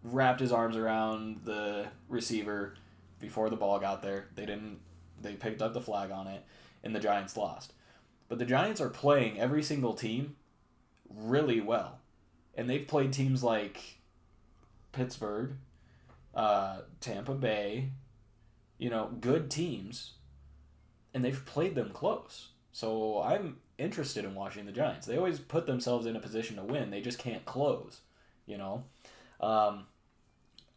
wrapped his arms around the receiver before the ball got there. They picked up the flag on it, and the Giants lost. But the Giants are playing every single team really well. And they've played teams like Pittsburgh, Tampa Bay, good teams, and they've played them close. So I'm interested in watching the Giants. They always put themselves in a position to win. They just can't close,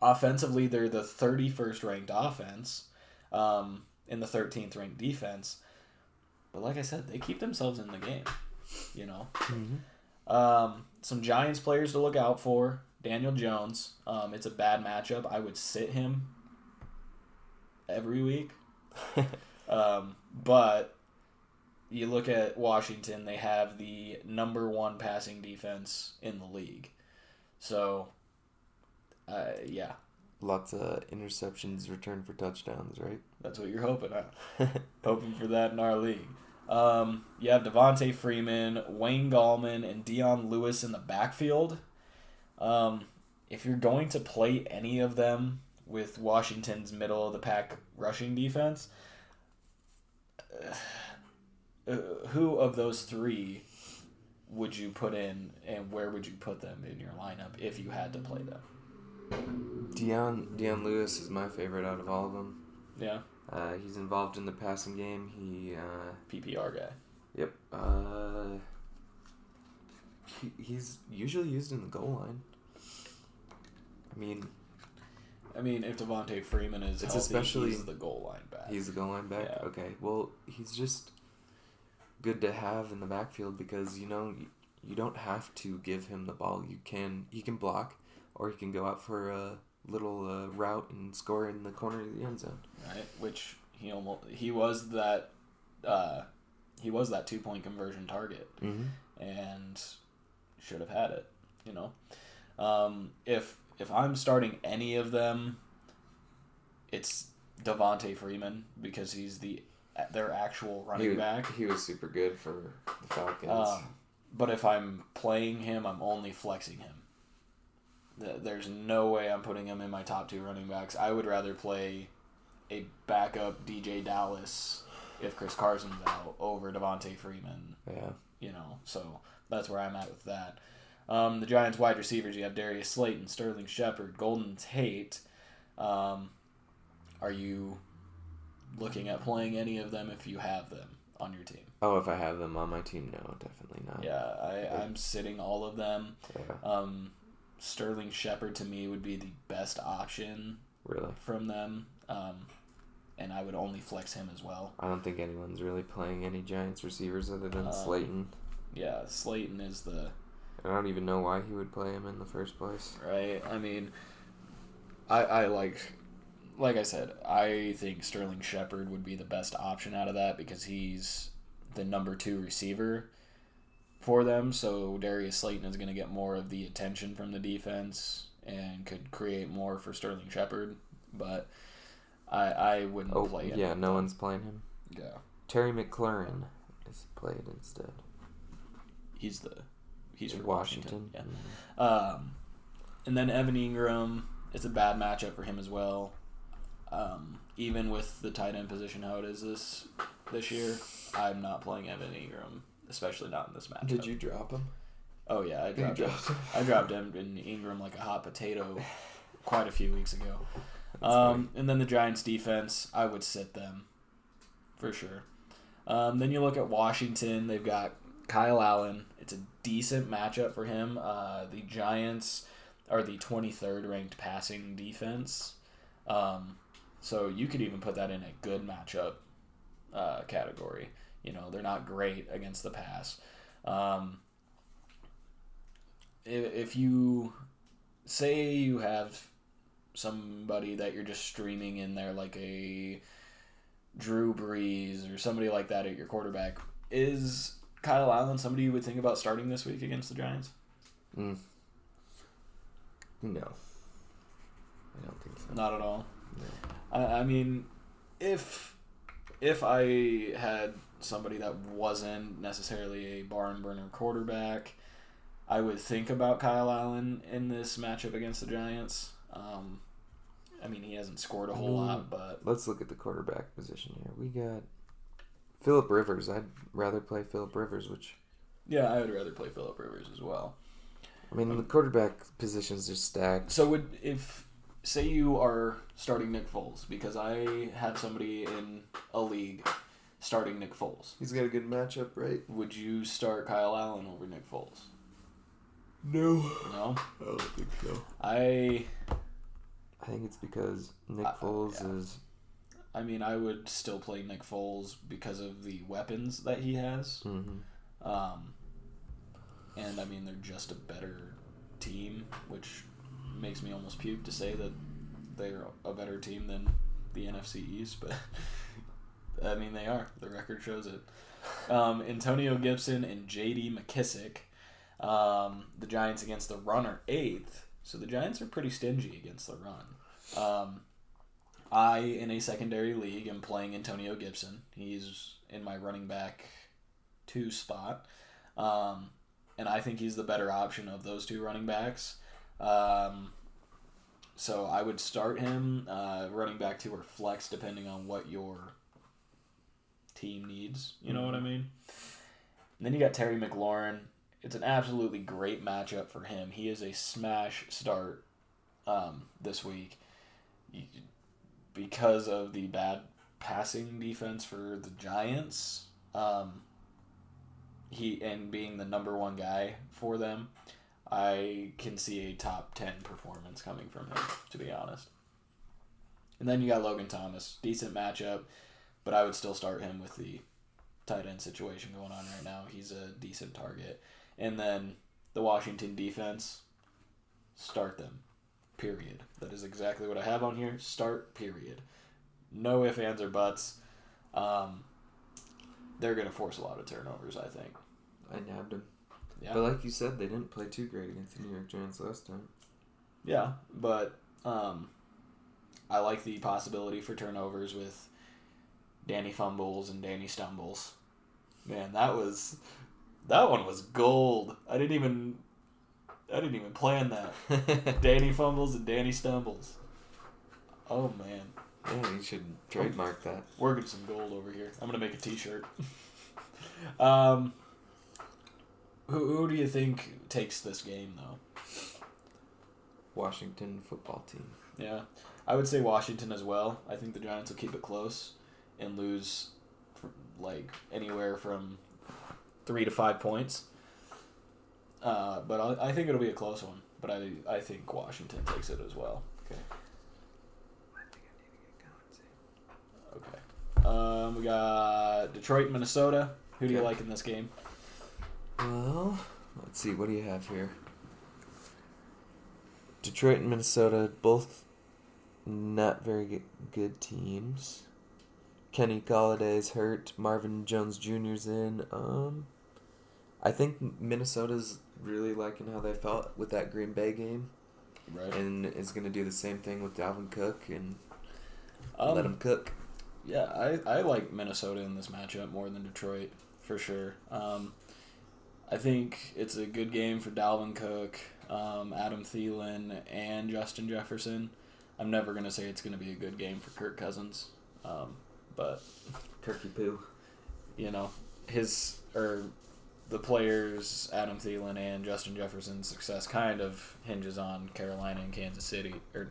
Offensively, they're the 31st ranked offense, in the 13th ranked defense. But like I said, they keep themselves in the game, Some Giants players to look out for. Daniel Jones. It's a bad matchup. I would sit him every week. But you look at Washington, they have the number 1 passing defense in the league. So, yeah. Lots of interceptions returned for touchdowns, right? That's what you're hoping on. Hoping for that in our league. You have Devontae Freeman, Wayne Gallman, and Dion Lewis in the backfield. If you're going to play any of them with Washington's middle-of-the-pack rushing defense, who of those 3 would you put in, and where would you put them in your lineup if you had to play them? Dion Lewis is my favorite out of all of them. Yeah. He's involved in the passing game. He PPR guy. Yep. He's usually used in the goal line. I mean, if Devontae Freeman is healthy, especially, he's the goal line back. He's the goal line back? Yeah. Okay. Well, he's just good to have in the backfield because, you don't have to give him the ball. He can block, or he can go out for a little route and score in the corner of the end zone. Right, which he was that 2-point conversion target, and should have had it. If I'm starting any of them, it's Devontae Freeman because he's their actual running back. He was super good for the Falcons. But if I'm playing him, I'm only flexing him. There's no way I'm putting him in my top 2 running backs. I would rather play a backup DJ Dallas if Chris Carson's out over Devontae Freeman. Yeah. So that's where I'm at with that. The Giants wide receivers, you have Darius Slayton, Sterling Shepard, Golden Tate. Are you looking at playing any of them if you have them on your team? Oh, if I have them on my team, no, definitely not. Yeah, I'm sitting all of them. Yeah. Sterling Shepard to me would be the best option from them, and I would only flex him as well. I don't think anyone's really playing any Giants receivers other than Slayton. Yeah, Slayton is the... I don't even know why he would play him in the first place. Right, I mean, I like I said, I think Sterling Shepard would be the best option out of that because he's the number 2 receiver for them, so Darius Slayton is going to get more of the attention from the defense and could create more for Sterling Shepard, but I wouldn't play him. Yeah, no one's playing him. Yeah. Terry McLaurin is played instead. He's for Washington. Yeah. And then Evan Ingram, it's a bad matchup for him as well. Even with the tight end position how it is this year, I'm not playing Evan Ingram, especially not in this matchup. Did you drop him? Oh yeah, I dropped him. I dropped him in Ingram like a hot potato quite a few weeks ago. And then the Giants defense, I would sit them for sure. Then you look at Washington, they've got Kyle Allen. It's a decent matchup for him. The Giants are the 23rd ranked passing defense. So you could even put that in a good matchup category. They're not great against the pass. If you say you have somebody that you're just streaming in there like a Drew Brees or somebody like that at your quarterback, is Kyle Allen somebody you would think about starting this week against the Giants? No. I don't think so. Not at all? No. I mean, if I had somebody that wasn't necessarily a barn burner quarterback, I would think about Kyle Allen in this matchup against the Giants. I mean, he hasn't scored a whole lot, but... Let's look at the quarterback position here. We got Phillip Rivers. I'd rather play Phillip Rivers, which... Yeah, I would rather play Phillip Rivers as well. I mean, the quarterback positions are stacked. So if say you are starting Nick Foles, because I have somebody in a league starting Nick Foles. He's got a good matchup, right? Would you start Kyle Allen over Nick Foles? No. No? I don't think so. I think it's because Nick Foles is... I mean, I would still play Nick Foles because of the weapons that he has. Mm-hmm. And, I mean, they're just a better team, which makes me almost puke to say that they're a better team than the NFC East, but, I mean, they are. The record shows it. Antonio Gibson and J.D. McKissick. The Giants against the run are 8th, so the Giants are pretty stingy against the run. I, in a secondary league, am playing Antonio Gibson. He's in my running back 2 spot. And I think he's the better option of those 2 running backs. So I would start him. Running back 2 or flex, depending on what your team needs. You know what I mean? And then you got Terry McLaurin. It's an absolutely great matchup for him. He is a smash start this week because of the bad passing defense for the Giants. And being the number 1 guy for them, I can see a top 10 performance coming from him, to be honest. And then you got Logan Thomas. Decent matchup, but I would still start him with the tight end situation going on right now. He's a decent target. And then the Washington defense, start them. Period. That is exactly what I have on here. Start, period. No ifs, ands, or buts. They're going to force a lot of turnovers, I think. I nabbed him. Yeah. But like you said, they didn't play too great against the New York Giants last time. Yeah, but I like the possibility for turnovers with Danny Fumbles and Danny Stumbles. Man, that one was gold. I didn't even plan that. Danny Fumbles and Danny Stumbles. Oh, man. Yeah, you should trademark that. Working some gold over here. I'm going to make a t-shirt. Who do you think takes this game, though? Washington football team. Yeah. I would say Washington as well. I think the Giants will keep it close and lose anywhere from 3 to 5 points. But I think it'll be a close one. But I think Washington takes it as well. Okay. Okay. We got Detroit and Minnesota. Who do you like in this game? Well, let's see. What do you have here? Detroit and Minnesota, both not very good teams. Kenny Galladay's hurt. Marvin Jones Jr.'s in. I think Minnesota's really liking how they felt with that Green Bay game. Right. And is going to do the same thing with Dalvin Cook and let him cook. Yeah, I like Minnesota in this matchup more than Detroit, for sure. I think it's a good game for Dalvin Cook, Adam Thielen, and Justin Jefferson. I'm never going to say it's going to be a good game for Kirk Cousins, but... Turkey poo. You know, the players, Adam Thielen and Justin Jefferson's success kind of hinges on Carolina and Kansas City, or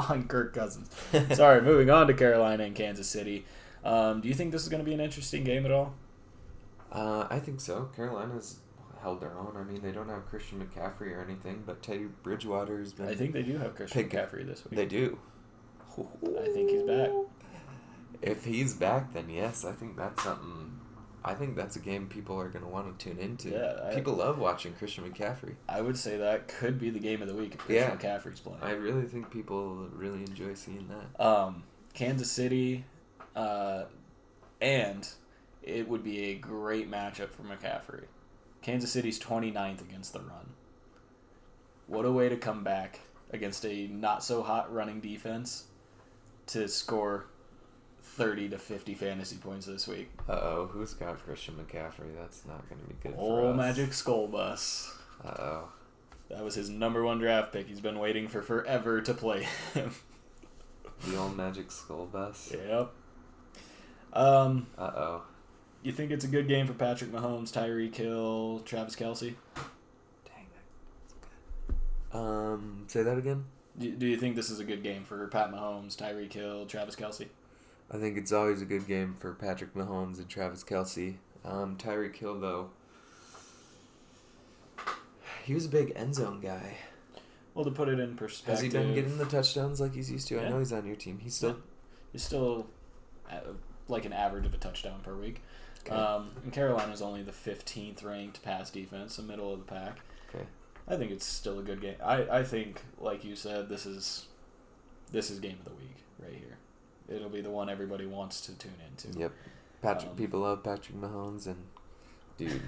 on Kirk Cousins. Sorry, moving on to Carolina and Kansas City. Do you think this is going to be an interesting game at all? I think so. Carolina's held their own. I mean, they don't have Christian McCaffrey or anything, but Teddy Bridgewater's been... I think they do have Christian McCaffrey this week. They do. I think he's back. If he's back, then yes, I think that's something... I think that's a game people are going to want to tune into. Yeah, people love watching Christian McCaffrey. I would say that could be the game of the week if Christian McCaffrey's playing. I really think people really enjoy seeing that. Kansas City, and it would be a great matchup for McCaffrey. Kansas City's 29th against the run. What a way to come back against a not-so-hot running defense to score 30 to 50 fantasy points this week. Uh-oh, who's got Christian McCaffrey? That's not going to be good for us. Old Magic Skull Bus. Uh-oh. That was his number 1 draft pick. He's been waiting for forever to play him. The old Magic Skull Bus? Yep. Uh-oh. You think it's a good game for Patrick Mahomes, Tyreek Hill, Travis Kelce? Dang, that's good. Say that again? Do you think this is a good game for Pat Mahomes, Tyreek Hill, Travis Kelce? I think it's always a good game for Patrick Mahomes and Travis Kelce. Tyreek Hill, though, he was a big end zone guy. Well, to put it in perspective, has he been getting the touchdowns like he's used to? Yeah. I know he's on your team. He's still at, like an average of a touchdown per week. Okay. And Carolina's only the 15th ranked pass defense, the middle of the pack. Okay. I think it's still a good game. I think, like you said, this is game of the week right here. It'll be the one everybody wants to tune into. Yep. People love Patrick Mahomes, and dude,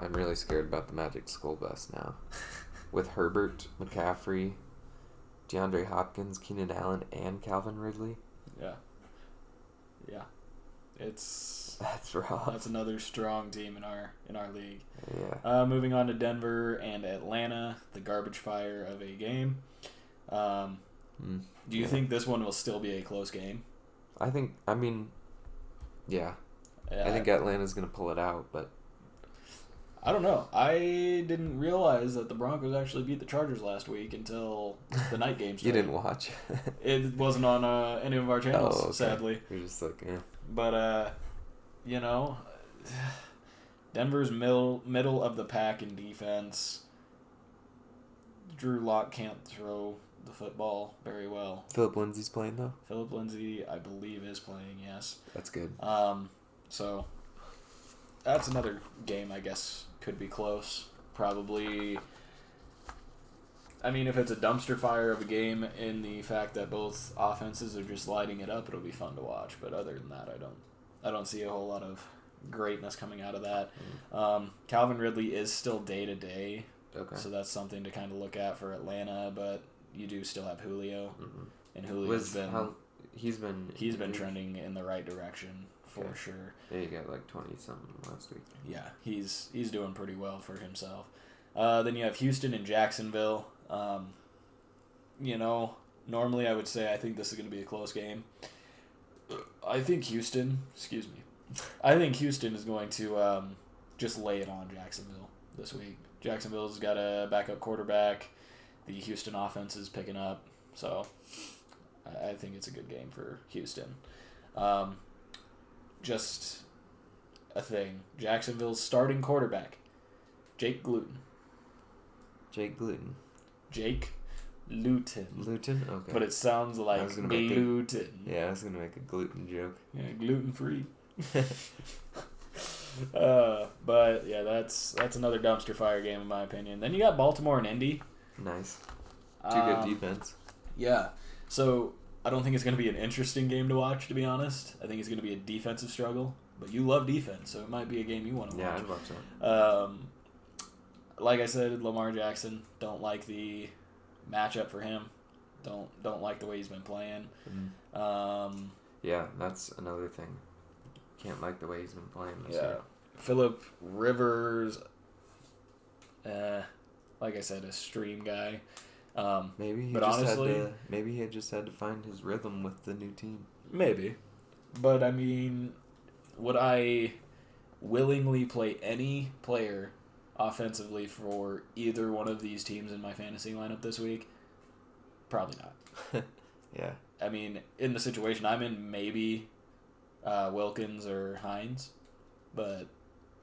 I'm really scared about the Magic School Bus now. With Herbert, McCaffrey, DeAndre Hopkins, Keenan Allen, and Calvin Ridley. Yeah. That's rough. That's another strong team in our league. Yeah. Moving on to Denver and Atlanta, the garbage fire of a game. Do you think this one will still be a close game? I think Atlanta's going to pull it out, but I don't know. I didn't realize that the Broncos actually beat the Chargers last week until the night game started. You didn't watch? It wasn't on any of our channels, okay. sadly. You're just like, eh. But, Denver's middle of the pack in defense. Drew Lock can't throw the football very well. Philip Lindsay's playing, though? Philip Lindsay, I believe, is playing, yes. That's good. So that's another game I guess could be close. Probably, I mean, if it's a dumpster fire of a game in the fact that both offenses are just lighting it up, it'll be fun to watch. But other than that, I don't see a whole lot of greatness coming out of that. Calvin Ridley is still day-to-day, Okay. so that's something to kind of look at for Atlanta, but you do still have Julio, and he's been trending in the right direction for sure. Yeah, he got like 20-something last week. Yeah, he's doing pretty well for himself. Then you have Houston and Jacksonville. Normally I would say I think this is going to be a close game. I think Houston is going to just lay it on Jacksonville this week. Jacksonville's got a backup quarterback. The Houston offense is picking up, so I think it's a good game for Houston. Just a thing. Jacksonville's starting quarterback, Jake Luton. Luton? Okay. But it sounds like gluten. I was going to make a gluten joke. Yeah, gluten-free. But yeah, that's another dumpster fire game in my opinion. Then you got Baltimore and Indy. Nice. Two good defense. Yeah. So I don't think it's going to be an interesting game to watch, to be honest. I think it's going to be a defensive struggle. But you love defense, so it might be a game you want to watch. Yeah, I'd watch that. Like I said, Lamar Jackson, don't like the matchup for him. Don't like the way he's been playing. Yeah, that's another thing. Can't like the way he's been playing this year. Phillip Rivers, like I said, a stream guy. Maybe he just had to find his rhythm with the new team. Maybe. But I mean, would I willingly play any player offensively for either one of these teams in my fantasy lineup this week? Probably not. Yeah. I mean, in the situation I'm in, maybe Wilkins or Hines, but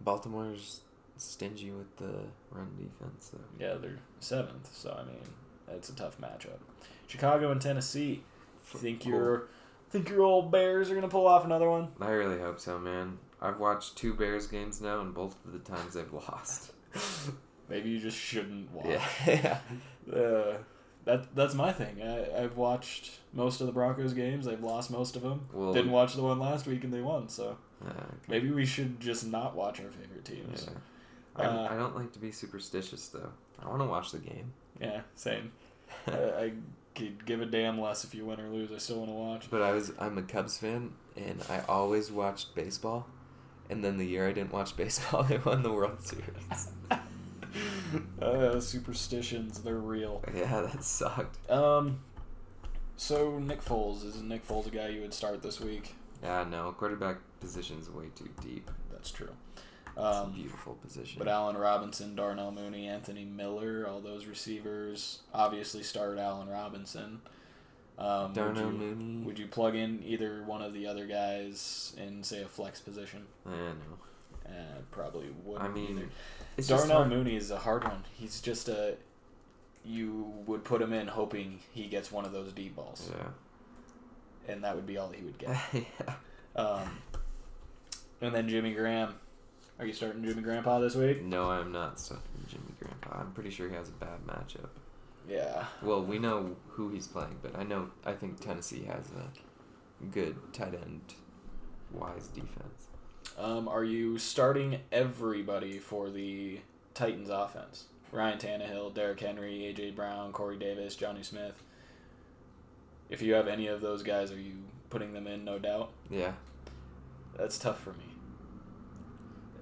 Baltimore's stingy with the run defense, though. Yeah, they're 7th, so I mean, it's a tough matchup. Chicago and Tennessee. Think your old Bears are gonna pull off another one? I really hope so, man. I've watched 2 Bears games now, and both of the times they've lost. Maybe you just shouldn't watch. Yeah. That's my thing. I've watched most of the Broncos games. I've lost most of them. Well, didn't watch the one last week and they won. So okay. Maybe we should just not watch our favorite teams. Yeah. I don't like to be superstitious though. I want to watch the game. Yeah, same. I could give a damn less if you win or lose. I still want to watch. But I'm a Cubs fan and I always watched baseball. And then the year I didn't watch baseball, they won the World Series. Superstitions, they're real. Yeah, that sucked. So Nick Foles, is Nick Foles a guy you would start this week? Yeah, no, quarterback position's way too deep. That's true. It's a beautiful position. But Allen Robinson, Darnell Mooney, Anthony Miller, all those receivers obviously start Allen Robinson. Darnell Mooney. Would you plug in either one of the other guys in, say, a flex position? No. Probably wouldn't. I mean, Darnell Mooney is a hard one. He's just you would put him in hoping he gets one of those deep balls. Yeah. And that would be all he would get. Yeah. And then Jimmy Graham. Are you starting Jimmy Grandpa this week? No, I'm not starting Jimmy Grandpa. I'm pretty sure he has a bad matchup. Yeah. Well, we know who he's playing, but I think Tennessee has a good tight end wise defense. Are you starting everybody for the Titans offense? Ryan Tannehill, Derrick Henry, A.J. Brown, Corey Davis, Jonnu Smith. If you have any of those guys, are you putting them in, no doubt? Yeah. That's tough for me.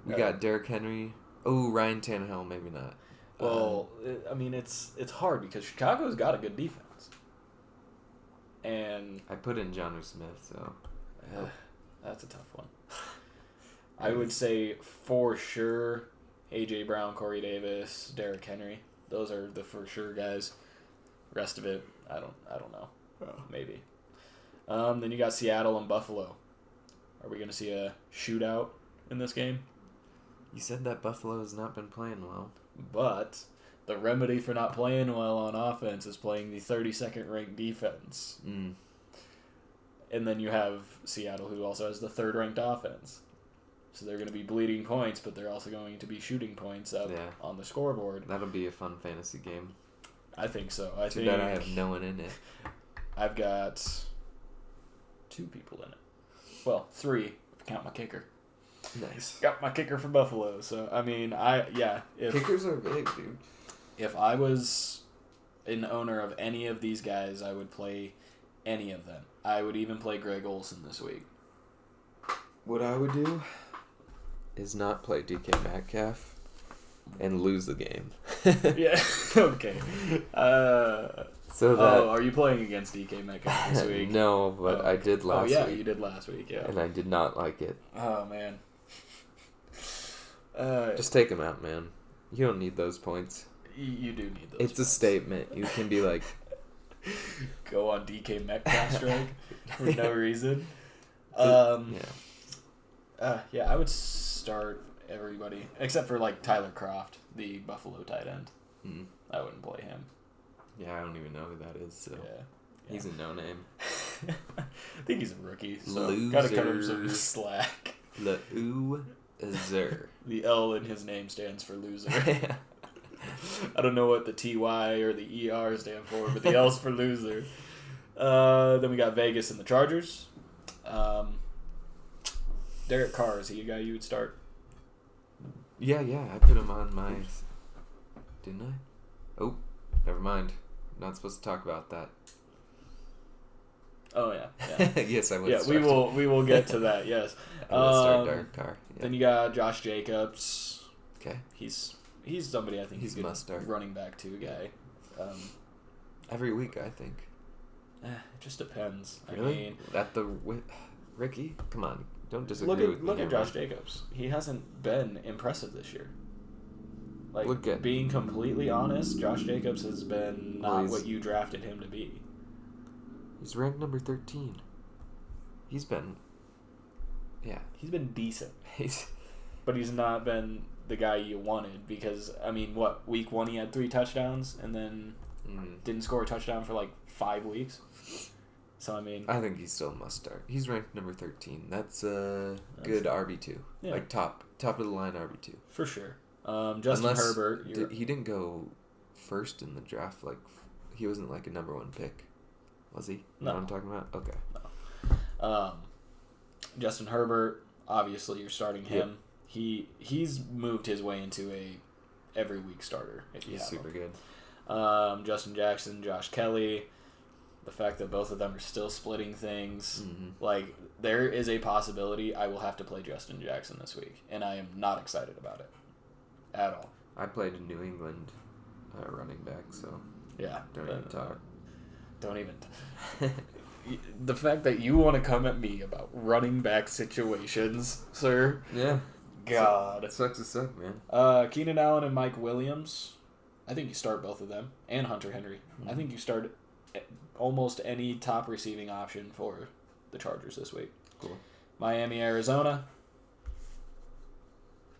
We got Derrick Henry. Oh, Ryan Tannehill, maybe not. Well, I mean, it's hard because Chicago's got a good defense. And I put in Jonnu Smith, so. That's a tough one. I would say for sure A.J. Brown, Corey Davis, Derrick Henry. Those are the for sure guys. Rest of it, I don't know. Maybe. Then you got Seattle and Buffalo. Are we going to see a shootout in this game? You said that Buffalo has not been playing well. But the remedy for not playing well on offense is playing the 32nd ranked defense. Mm. And then you have Seattle, who also has the 3rd ranked offense. So they're going to be bleeding points, but they're also going to be shooting points up on the scoreboard. That'll be a fun fantasy game. I think so. Too bad I have no one in it. I've got 2 people in it. Well, 3, if I count my kicker. Nice. Got my kicker for Buffalo. So, I mean, kickers are big, dude. If I was an owner of any of these guys, I would play any of them. I would even play Greg Olsen this week. What I would do is not play DK Metcalf and lose the game. Yeah. Okay. So are you playing against DK Metcalf this week? No, but I did last week. Oh, yeah, you did last week, yeah. And I did not like it. Oh, man. Just take him out, man. You don't need those points. You do need those It's points. a statement. You can be like... Go on DK Metcalf strike for no reason. Yeah, I would start everybody, except for, like, Tyler Kroft, the Buffalo tight end. Mm. I wouldn't play him. Yeah, I don't even know who that is, so... Yeah. He's a no-name. I think he's a rookie, so Loser. gotta cut him some slack. Loser. The L in his name stands for loser. I don't know what the TY or the ER stand for, but the L's for loser. Then we got Vegas and the Chargers. Derek Carr, is he a guy you would start? Yeah, I put him on my... Didn't I? Oh, never mind. Not supposed to talk about that. Oh, yeah. Yes, I would. Yeah, we will get to that, yes. I would start Derek Carr. Yeah. Then you got Josh Jacobs. Okay. He's somebody I think he's a must-start. Running back, too, guy. Every week, I think. It just depends. Really? Ricky? Come on. Don't disagree with me. Look at Josh Jacobs. He hasn't been impressive this year. Like, being completely honest, Josh Jacobs has been not what you drafted him to be. He's ranked number 13. He's been... Yeah. He's been decent. But he's not been the guy you wanted because, I mean, week 1 he had 3 touchdowns and then didn't score a touchdown for like 5 weeks. So, I mean... I think he's still a must-start. He's ranked number 13. That's a good RB2. Yeah. Like top-of-the-line RB2. For sure. Justin Herbert... He didn't go first in the draft. Like, he wasn't like a number 1 pick. Was he? No. Know what I'm talking about? Okay. No. Justin Herbert, obviously you're starting him. Yep. He's moved his way into a every week starter. He's super good. Justin Jackson, Josh Kelly. The fact that both of them are still splitting things. Mm-hmm. Like, there is a possibility I will have to play Justin Jackson this week, and I am not excited about it at all. I played a New England running back, so yeah, don't even talk. Don't even. The fact that you want to come at me about running back situations, sir. Yeah. God. Sucks to suck, man. Keenan Allen and Mike Williams. I think you start both of them. And Hunter Henry. I think you start almost any top receiving option for the Chargers this week. Cool. Miami, Arizona.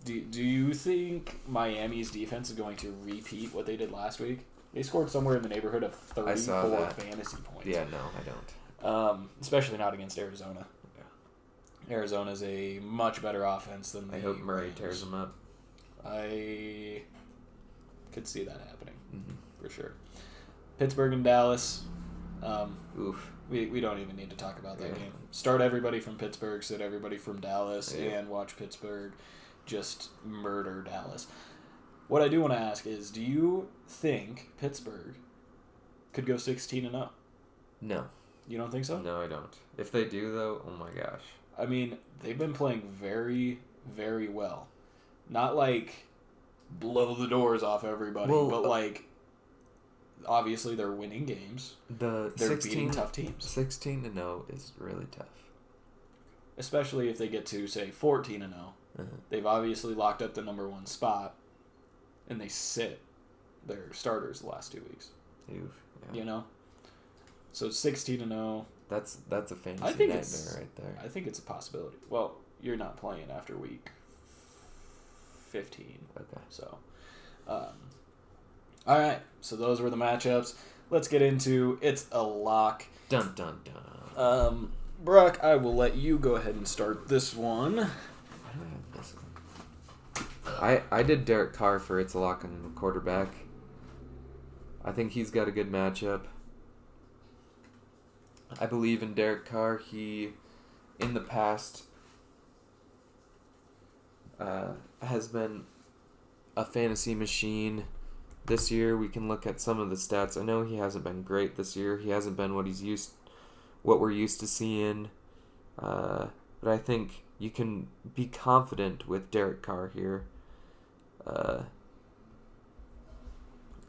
Do you think Miami's defense is going to repeat what they did last week? They scored somewhere in the neighborhood of 34 fantasy points. Yeah, no, I don't. Especially not against Arizona. Yeah. Arizona's a much better offense than I hope Murray tears them up. I could see that happening for sure. Pittsburgh and Dallas. Oof. We don't even need to talk about that game. Start everybody from Pittsburgh, sit everybody from Dallas, and watch Pittsburgh just murder Dallas. What I do want to ask is, do you think Pittsburgh could go 16-0? No. You don't think so? No, I don't. If they do, though, oh my gosh. I mean, they've been playing very, very well. Not like blow the doors off everybody, but like obviously they're winning games. They're beating tough teams. 16-0 is really tough. Especially if they get to, say, 14-0. They've obviously locked up the number one spot, and they sit their starters the last 2 weeks. Oof, yeah. You know? So 16-0. That's a fantasy nightmare right there. I think it's a possibility. Well, you're not playing after week 15. Okay. So, all right. So those were the matchups. Let's get into It's a Lock. Dun, dun, dun. Brock, I will let you go ahead and start this one. Why do I have this one? I did Derek Carr for It's a Lock on the quarterback. I think he's got a good matchup. I believe in Derek Carr. He, in the past, has been a fantasy machine. This year, we can look at some of the stats. I know he hasn't been great this year. He hasn't been what we're used to seeing. But I think you can be confident with Derek Carr here.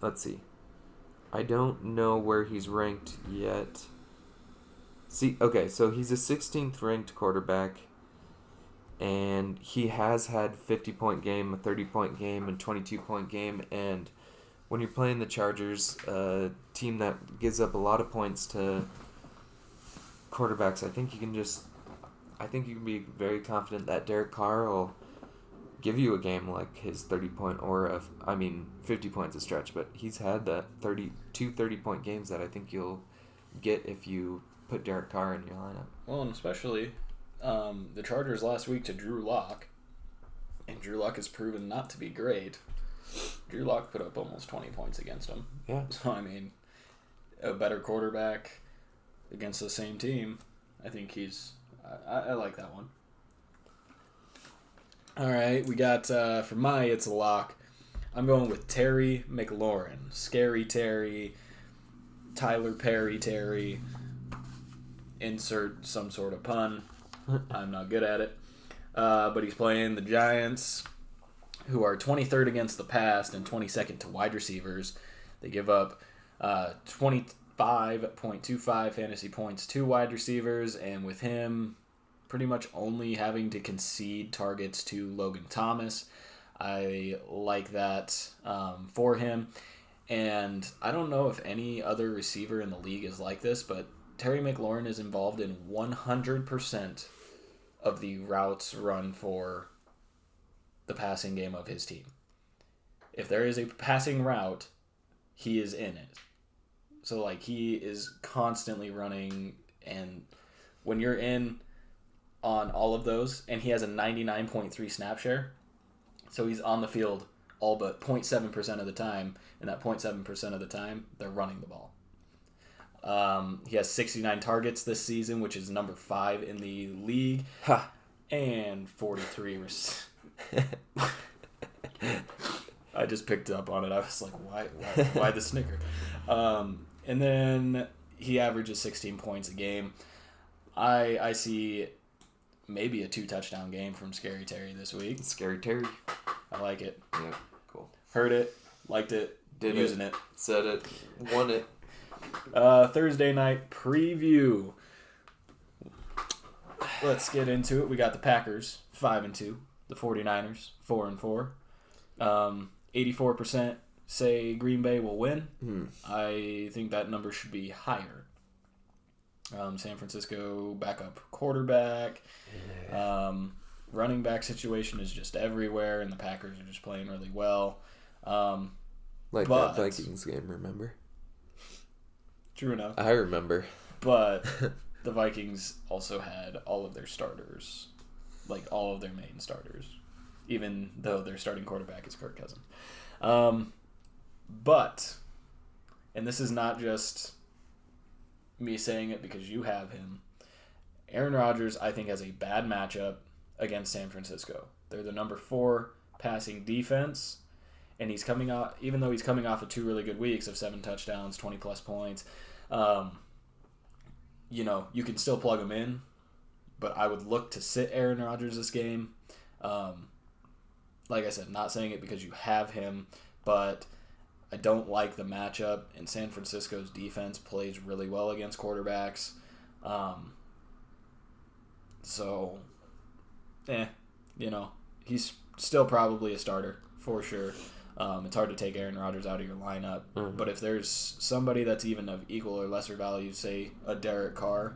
Let's see. I don't know where he's ranked yet. Okay, so he's a 16th ranked quarterback, and he has had 50-point game, a 30-point game, and 22-point game, and when you're playing the Chargers, a team that gives up a lot of points to quarterbacks, I think you can be very confident that Derek Carr will give you a game like his 30-point 50 points a stretch, but he's had that 30-point games that I think you'll get if you put Derek Carr in your lineup. Well, and especially the Chargers last week to Drew Lock, and Drew Lock has proven not to be great. Drew Lock put up almost 20 points against him. Yeah. So, I mean, a better quarterback against the same team, I think I like that one. All right, we got, for my It's a Lock, I'm going with Terry McLaurin. Scary Terry, Tyler Perry Terry. Insert some sort of pun. I'm not good at it. But he's playing the Giants, who are 23rd against the pass and 22nd to wide receivers. They give up 25.25 fantasy points to wide receivers, and with him pretty much only having to concede targets to Logan Thomas, I like that for him. And I don't know if any other receiver in the league is like this, but Terry McLaurin is involved in 100% of the routes run for the passing game of his team. If there is a passing route, he is in it. So, he is constantly running, and when you're in on all of those, and he has a 99.3 snap share, so he's on the field all but 0.7% of the time, and that 0.7% of the time, they're running the ball. He has 69 targets this season, which is number 5 in the league, and 43 I just picked up on it. I was like, why the snicker? And then he averages 16 points a game. I see maybe a 2-touchdown game from Scary Terry this week. Scary Terry. I like it. Yeah, cool. Heard it, liked it, using it. Said it, won it. Thursday night preview. Let's get into it. We got the Packers 5-2, the 49ers, 4-4. 84% say Green Bay will win. I think that number should be higher. San Francisco backup quarterback. Running back situation is just everywhere, and the Packers are just playing really well. That Vikings game, remember? True enough. I remember. But the Vikings also had all of their starters, like all of their main starters, even though their starting quarterback is Kirk Cousins. But, and this is not just me saying it because you have him, Aaron Rodgers, I think, has a bad matchup against San Francisco. They're the number 4 passing defense, and he's coming off, even though he's coming off of 2 really good weeks of 7 touchdowns, 20-plus points, you can still plug him in, but I would look to sit Aaron Rodgers this game. Like I said, not saying it because you have him, but I don't like the matchup, and San Francisco's defense plays really well against quarterbacks. He's still probably a starter for sure. It's hard to take Aaron Rodgers out of your lineup, but if there's somebody that's even of equal or lesser value, say a Derek Carr,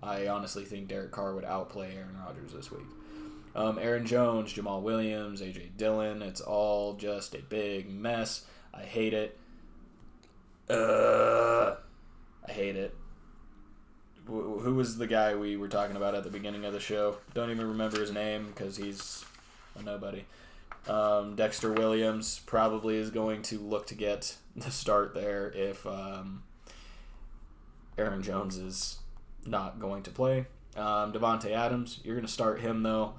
I honestly think Derek Carr would outplay Aaron Rodgers this week. Aaron Jones, Jamal Williams, A.J. Dillon, it's all just a big mess. I hate it. I hate it. Who was the guy we were talking about at the beginning of the show? Don't even remember his name because he's a nobody. Dexter Williams probably is going to look to get the start there if Aaron Jones is not going to play. Devontae Adams, you're going to start him though,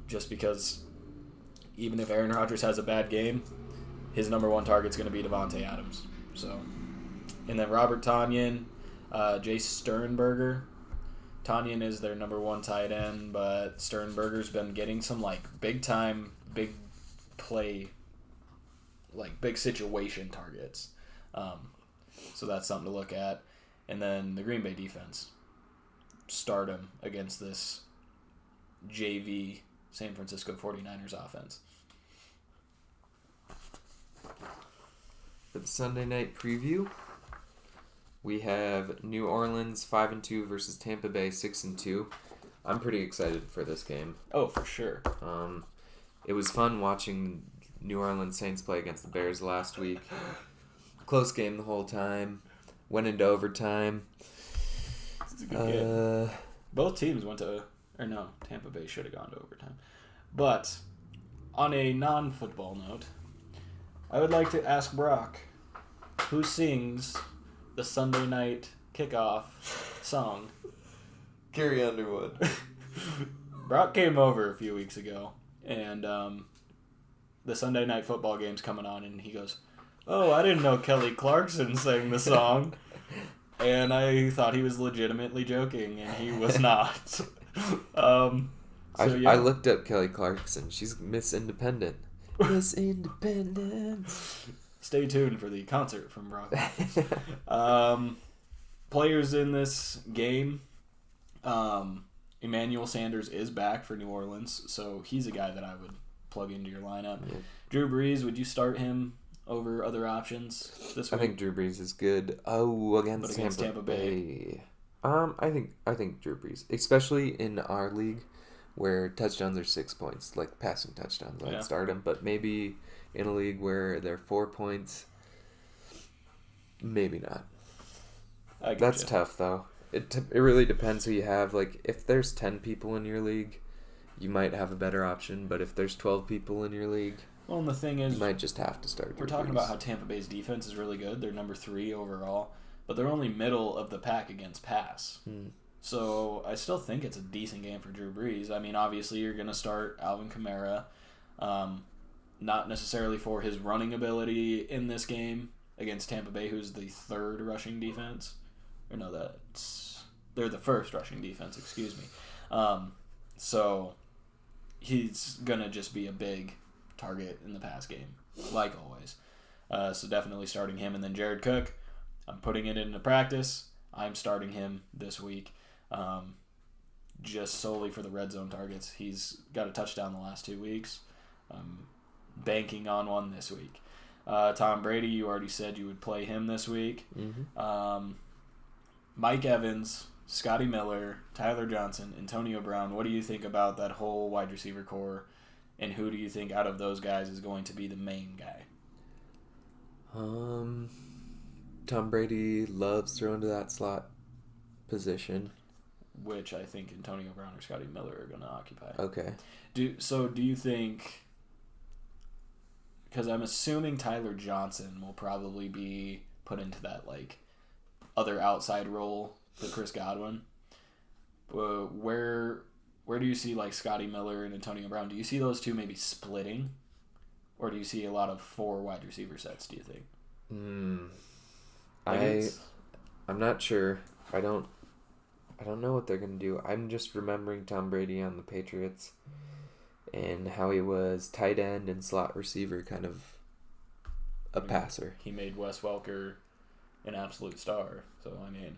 just because even if Aaron Rodgers has a bad game, his number 1 target's going to be Devontae Adams. So, and then Robert Tonyan, Jace Sternberger. Tonyan is their number 1 tight end, but Sternberger's been getting some big play, big situation targets. So that's something to look at. And then the Green Bay defense. Start him against this JV San Francisco 49ers offense. For the Sunday night preview, we have New Orleans 5-2 versus Tampa Bay 6-2. I'm pretty excited for this game. Oh, for sure. It was fun watching New Orleans Saints play against the Bears last week. Close game the whole time. Went into overtime. It's a good game. Both teams went to... Or no, Tampa Bay should have gone to overtime. But, on a non-football note, I would like to ask Brock, who sings the Sunday night kickoff song? Carrie Underwood. Brock came over a few weeks ago, and the Sunday night football game's coming on, and he goes, "Oh, I didn't know Kelly Clarkson sang the song." And I thought he was legitimately joking, and he was not. I looked up Kelly Clarkson. She's Miss Independent. Miss Independence. Stay tuned for the concert from Brock. Players in this game. Emmanuel Sanders is back for New Orleans, so he's a guy that I would plug into your lineup. Yeah. Drew Brees, would you start him over other options this week? I think Drew Brees is good. Oh, against Tampa Bay. I think Drew Brees, especially in our league where touchdowns are 6 points, like passing touchdowns. I'd start him, but maybe in a league where they're 4 points, maybe not. That's tough though. It really depends who you have. Like if there's 10 people in your league, you might have a better option, but if there's 12 people in your league, well, and the thing is, you might just have to start. We're talking about how Tampa Bay's defense is really good. They're number 3 overall, but they're only middle of the pack against pass. So I still think it's a decent game for Drew Brees. I mean, obviously you're going to start Alvin Kamara, not necessarily for his running ability in this game against Tampa Bay, who's the 3rd rushing defense. Or no, they're the 1st rushing defense, excuse me. So he's going to just be a big target in the pass game, like always. So definitely starting him. And then Jared Cook, I'm putting it into practice. I'm starting him this week. just solely for the red zone targets. He's got a touchdown the last 2 weeks. Banking on one this week. Tom Brady, you already said you would play him this week. Mm-hmm. Mike Evans, Scotty Miller, Tyler Johnson, Antonio Brown. What do you think about that whole wide receiver core, and who do you think out of those guys is going to be the main guy? Tom Brady loves throwing to that slot position, which I think Antonio Brown or Scotty Miller are going to occupy. Okay. Do you think, because I'm assuming Tyler Johnson will probably be put into that like other outside role for Chris Godwin. Where do you see like Scotty Miller and Antonio Brown? Do you see those two maybe splitting, or do you see a lot of 4 wide receiver sets? Do you think? I'm not sure. I don't know what they're gonna do. I'm just remembering Tom Brady on the Patriots and how he was tight end and slot receiver, kind of a passer. He made Wes Welker an absolute star. So I mean,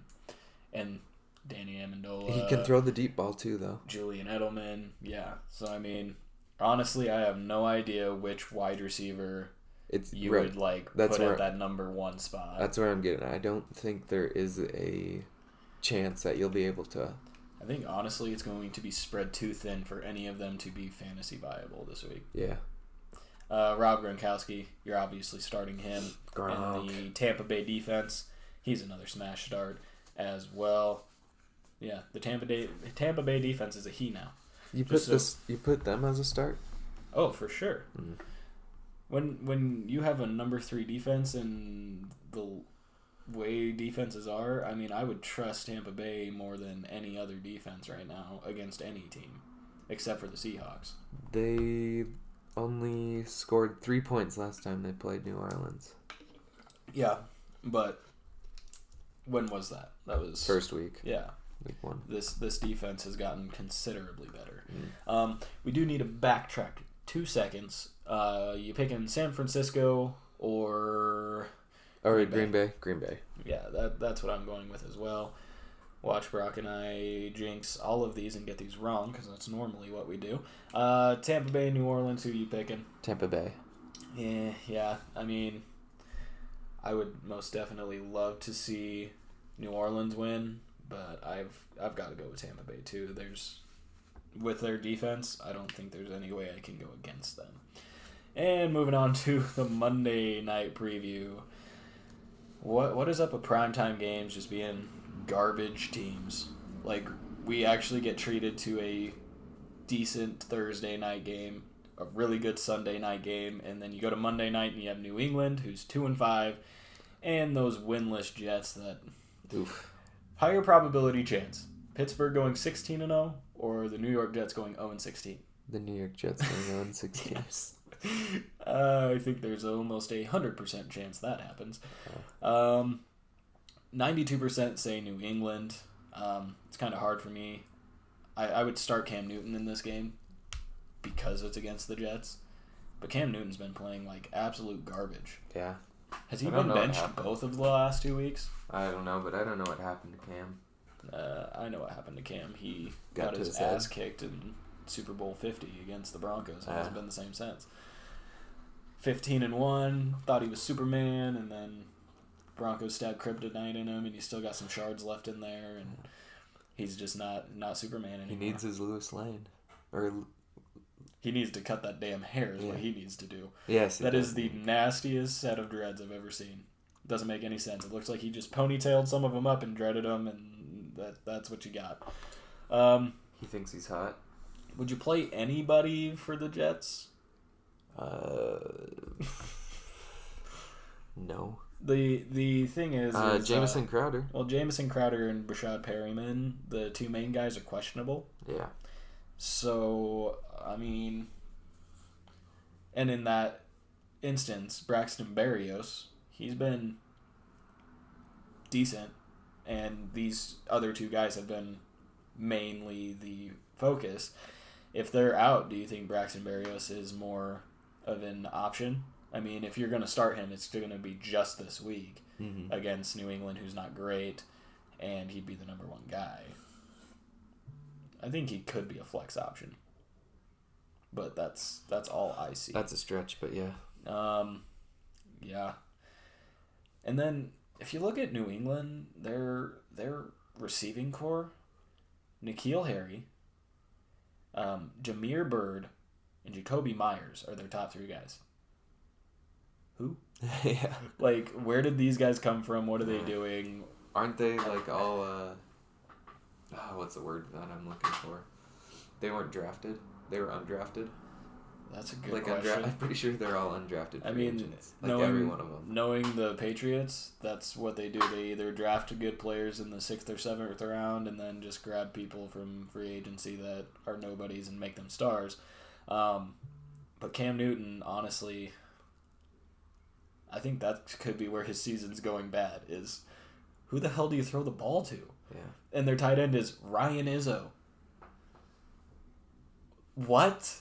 and Danny Amendola. He can throw the deep ball too, though. Julian Edelman, yeah. So I mean, honestly, I have no idea which wide receiver would like put at that number 1 spot. That's where I'm getting at. I don't think there is a chance that you'll be able to. I think honestly, it's going to be spread too thin for any of them to be fantasy viable this week. Yeah. Rob Gronkowski, you're obviously starting him in the Tampa Bay defense. He's another smash start as well. Yeah, the Tampa Bay defense is a he now. You put them as a start? Oh, for sure. Mm. When you have a number 3 defense and the way defenses are, I mean, I would trust Tampa Bay more than any other defense right now against any team, except for the Seahawks. They only scored 3 points last time they played New Orleans. Yeah, but when was that? That was first week. Yeah. Week 1. This defense has gotten considerably better. We do need to backtrack 2 seconds. You picking San Francisco or Green Bay? Green Bay. Yeah, that's what I'm going with as well. Watch Brock and I jinx all of these and get these wrong, because that's normally what we do. Tampa Bay, New Orleans, who are you picking? Tampa Bay. Yeah. I mean, I would most definitely love to see New Orleans win, but I've got to go with Tampa Bay too. With their defense, I don't think there's any way I can go against them. And moving on to the Monday night preview. What is up with primetime games just being garbage teams? Like, we actually get treated to a decent Thursday night game, a really good Sunday night game, and then you go to Monday night and you have New England, who's 2-5, and those winless Jets that... Oof. Higher probability chance. Pittsburgh going 16-0, or the New York Jets going 0-16? The New York Jets going 0-16. Yes. I think there's almost 100% chance that happens. 92% say New England. It's kind of hard for me. I would start Cam Newton in this game because it's against the Jets. But Cam Newton's been playing like absolute garbage. Yeah. Has he been benched both of the last 2 weeks? I don't know, but I don't know what happened to Cam. I know what happened to Cam. He got his ass kicked in Super Bowl 50 against the Broncos. It hasn't been the same since. 15-1, thought he was Superman, and then Broncos stabbed kryptonite in him, and he's still got some shards left in there, and he's just not Superman anymore. He needs his Louis Lane. He needs to cut that damn hair is what he needs to do. Yes. That is the nastiest set of dreads I've ever seen. Doesn't make any sense. It looks like he just ponytailed some of them up and dreaded them, and that's what you got. He thinks he's hot. Would you play anybody for the Jets? No. The thing is Jamison Crowder. Well, Jamison Crowder and Brashad Perryman, the 2 main guys, are questionable. Yeah. So, I mean, and in that instance, Braxton Berrios, he's been decent, and these other 2 guys have been mainly the focus. If they're out, do you think Braxton Berrios is more of an option? I mean, if you're going to start him, it's going to be just this week against New England, who's not great, and he'd be the number 1 guy. I think he could be a flex option. But that's all I see. That's a stretch, but yeah. Yeah. And then if you look at New England, their receiving core, N'Keal Harry, Jameer Byrd, and Jacoby Myers are their top 3 guys. Who? Yeah. Like, where did these guys come from? What are they doing? Aren't they like all what's the word that I'm looking for? They weren't drafted. They were undrafted. That's a good question. I'm pretty sure they're all undrafted. I mean, agents. Every one of them. Knowing the Patriots, that's what they do. They either draft good players in the 6th or 7th round and then just grab people from free agency that are nobodies and make them stars. But Cam Newton, honestly, I think that could be where his season's going bad, is who the hell do you throw the ball to? Yeah. And their tight end is Ryan Izzo. What?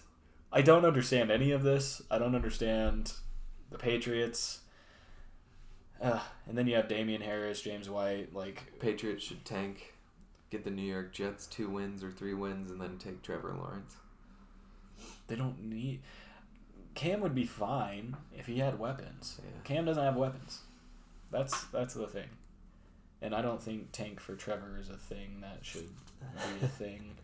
I don't understand any of this. I don't understand the Patriots. And then you have Damian Harris, James White. Like, Patriots should tank, get the New York Jets 2 wins or 3 wins, and then take Trevor Lawrence. They don't need... Cam would be fine if he had weapons. Yeah. Cam doesn't have weapons. That's the thing. And I don't think tank for Trevor is a thing that should be a thing.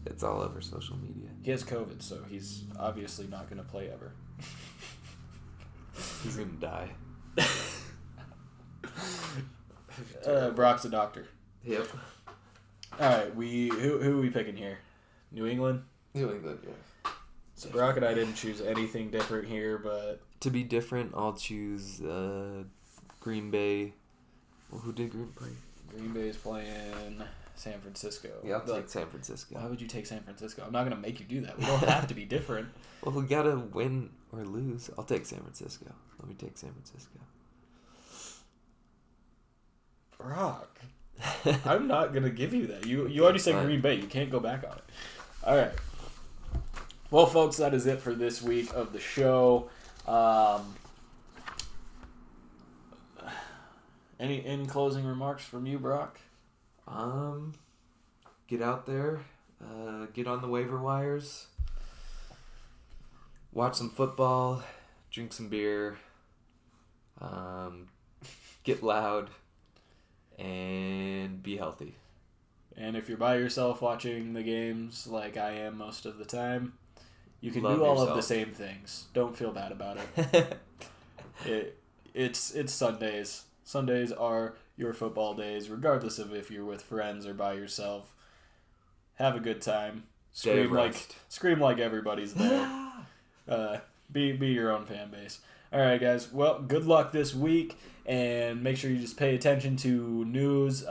It's all over social media. He has COVID, so he's obviously not going to play ever. He's going to die. Brock's a doctor. Yep. All right, who are we picking here? New England? New England, yeah. So Brock and I didn't choose anything different here, but... To be different, I'll choose Green Bay. Well, who did Green Bay? Green Bay's playing San Francisco. Yeah, I'll take San Francisco. Why would you take San Francisco? I'm not going to make you do that. We don't have to be different. Well, we got to win or lose. I'll take San Francisco. Let me take San Francisco. Brock, I'm not going to give you that. You already said Green Bay. You can't go back on it. All right. Well, folks, that is it for this week of the show. Any closing remarks from you, Brock? Get out there, get on the waiver wires, watch some football, drink some beer, get loud, and be healthy. And if you're by yourself watching the games like I am most of the time, you can Love do all yourself. of the same things. Don't feel bad about it. It's Sundays. Sundays are your football days, regardless of if you're with friends or by yourself. Have a good time. Scream like everybody's there. Be your own fan base. All right, guys. Well, good luck this week, and make sure you just pay attention to news.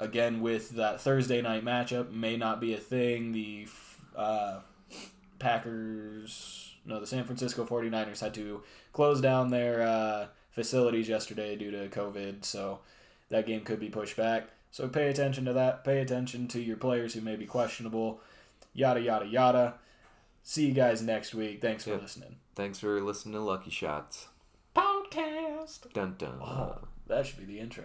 Again, with that Thursday night matchup, may not be a thing. The the San Francisco 49ers had to close down their facilities yesterday due to COVID, so that game could be pushed back. So pay attention to that. Pay attention to your players who may be questionable. Yada, yada, yada. See you guys next week. Thanks for listening. Thanks for listening to Lucky Shots Podcast. Dun dun. Oh, that should be the intro.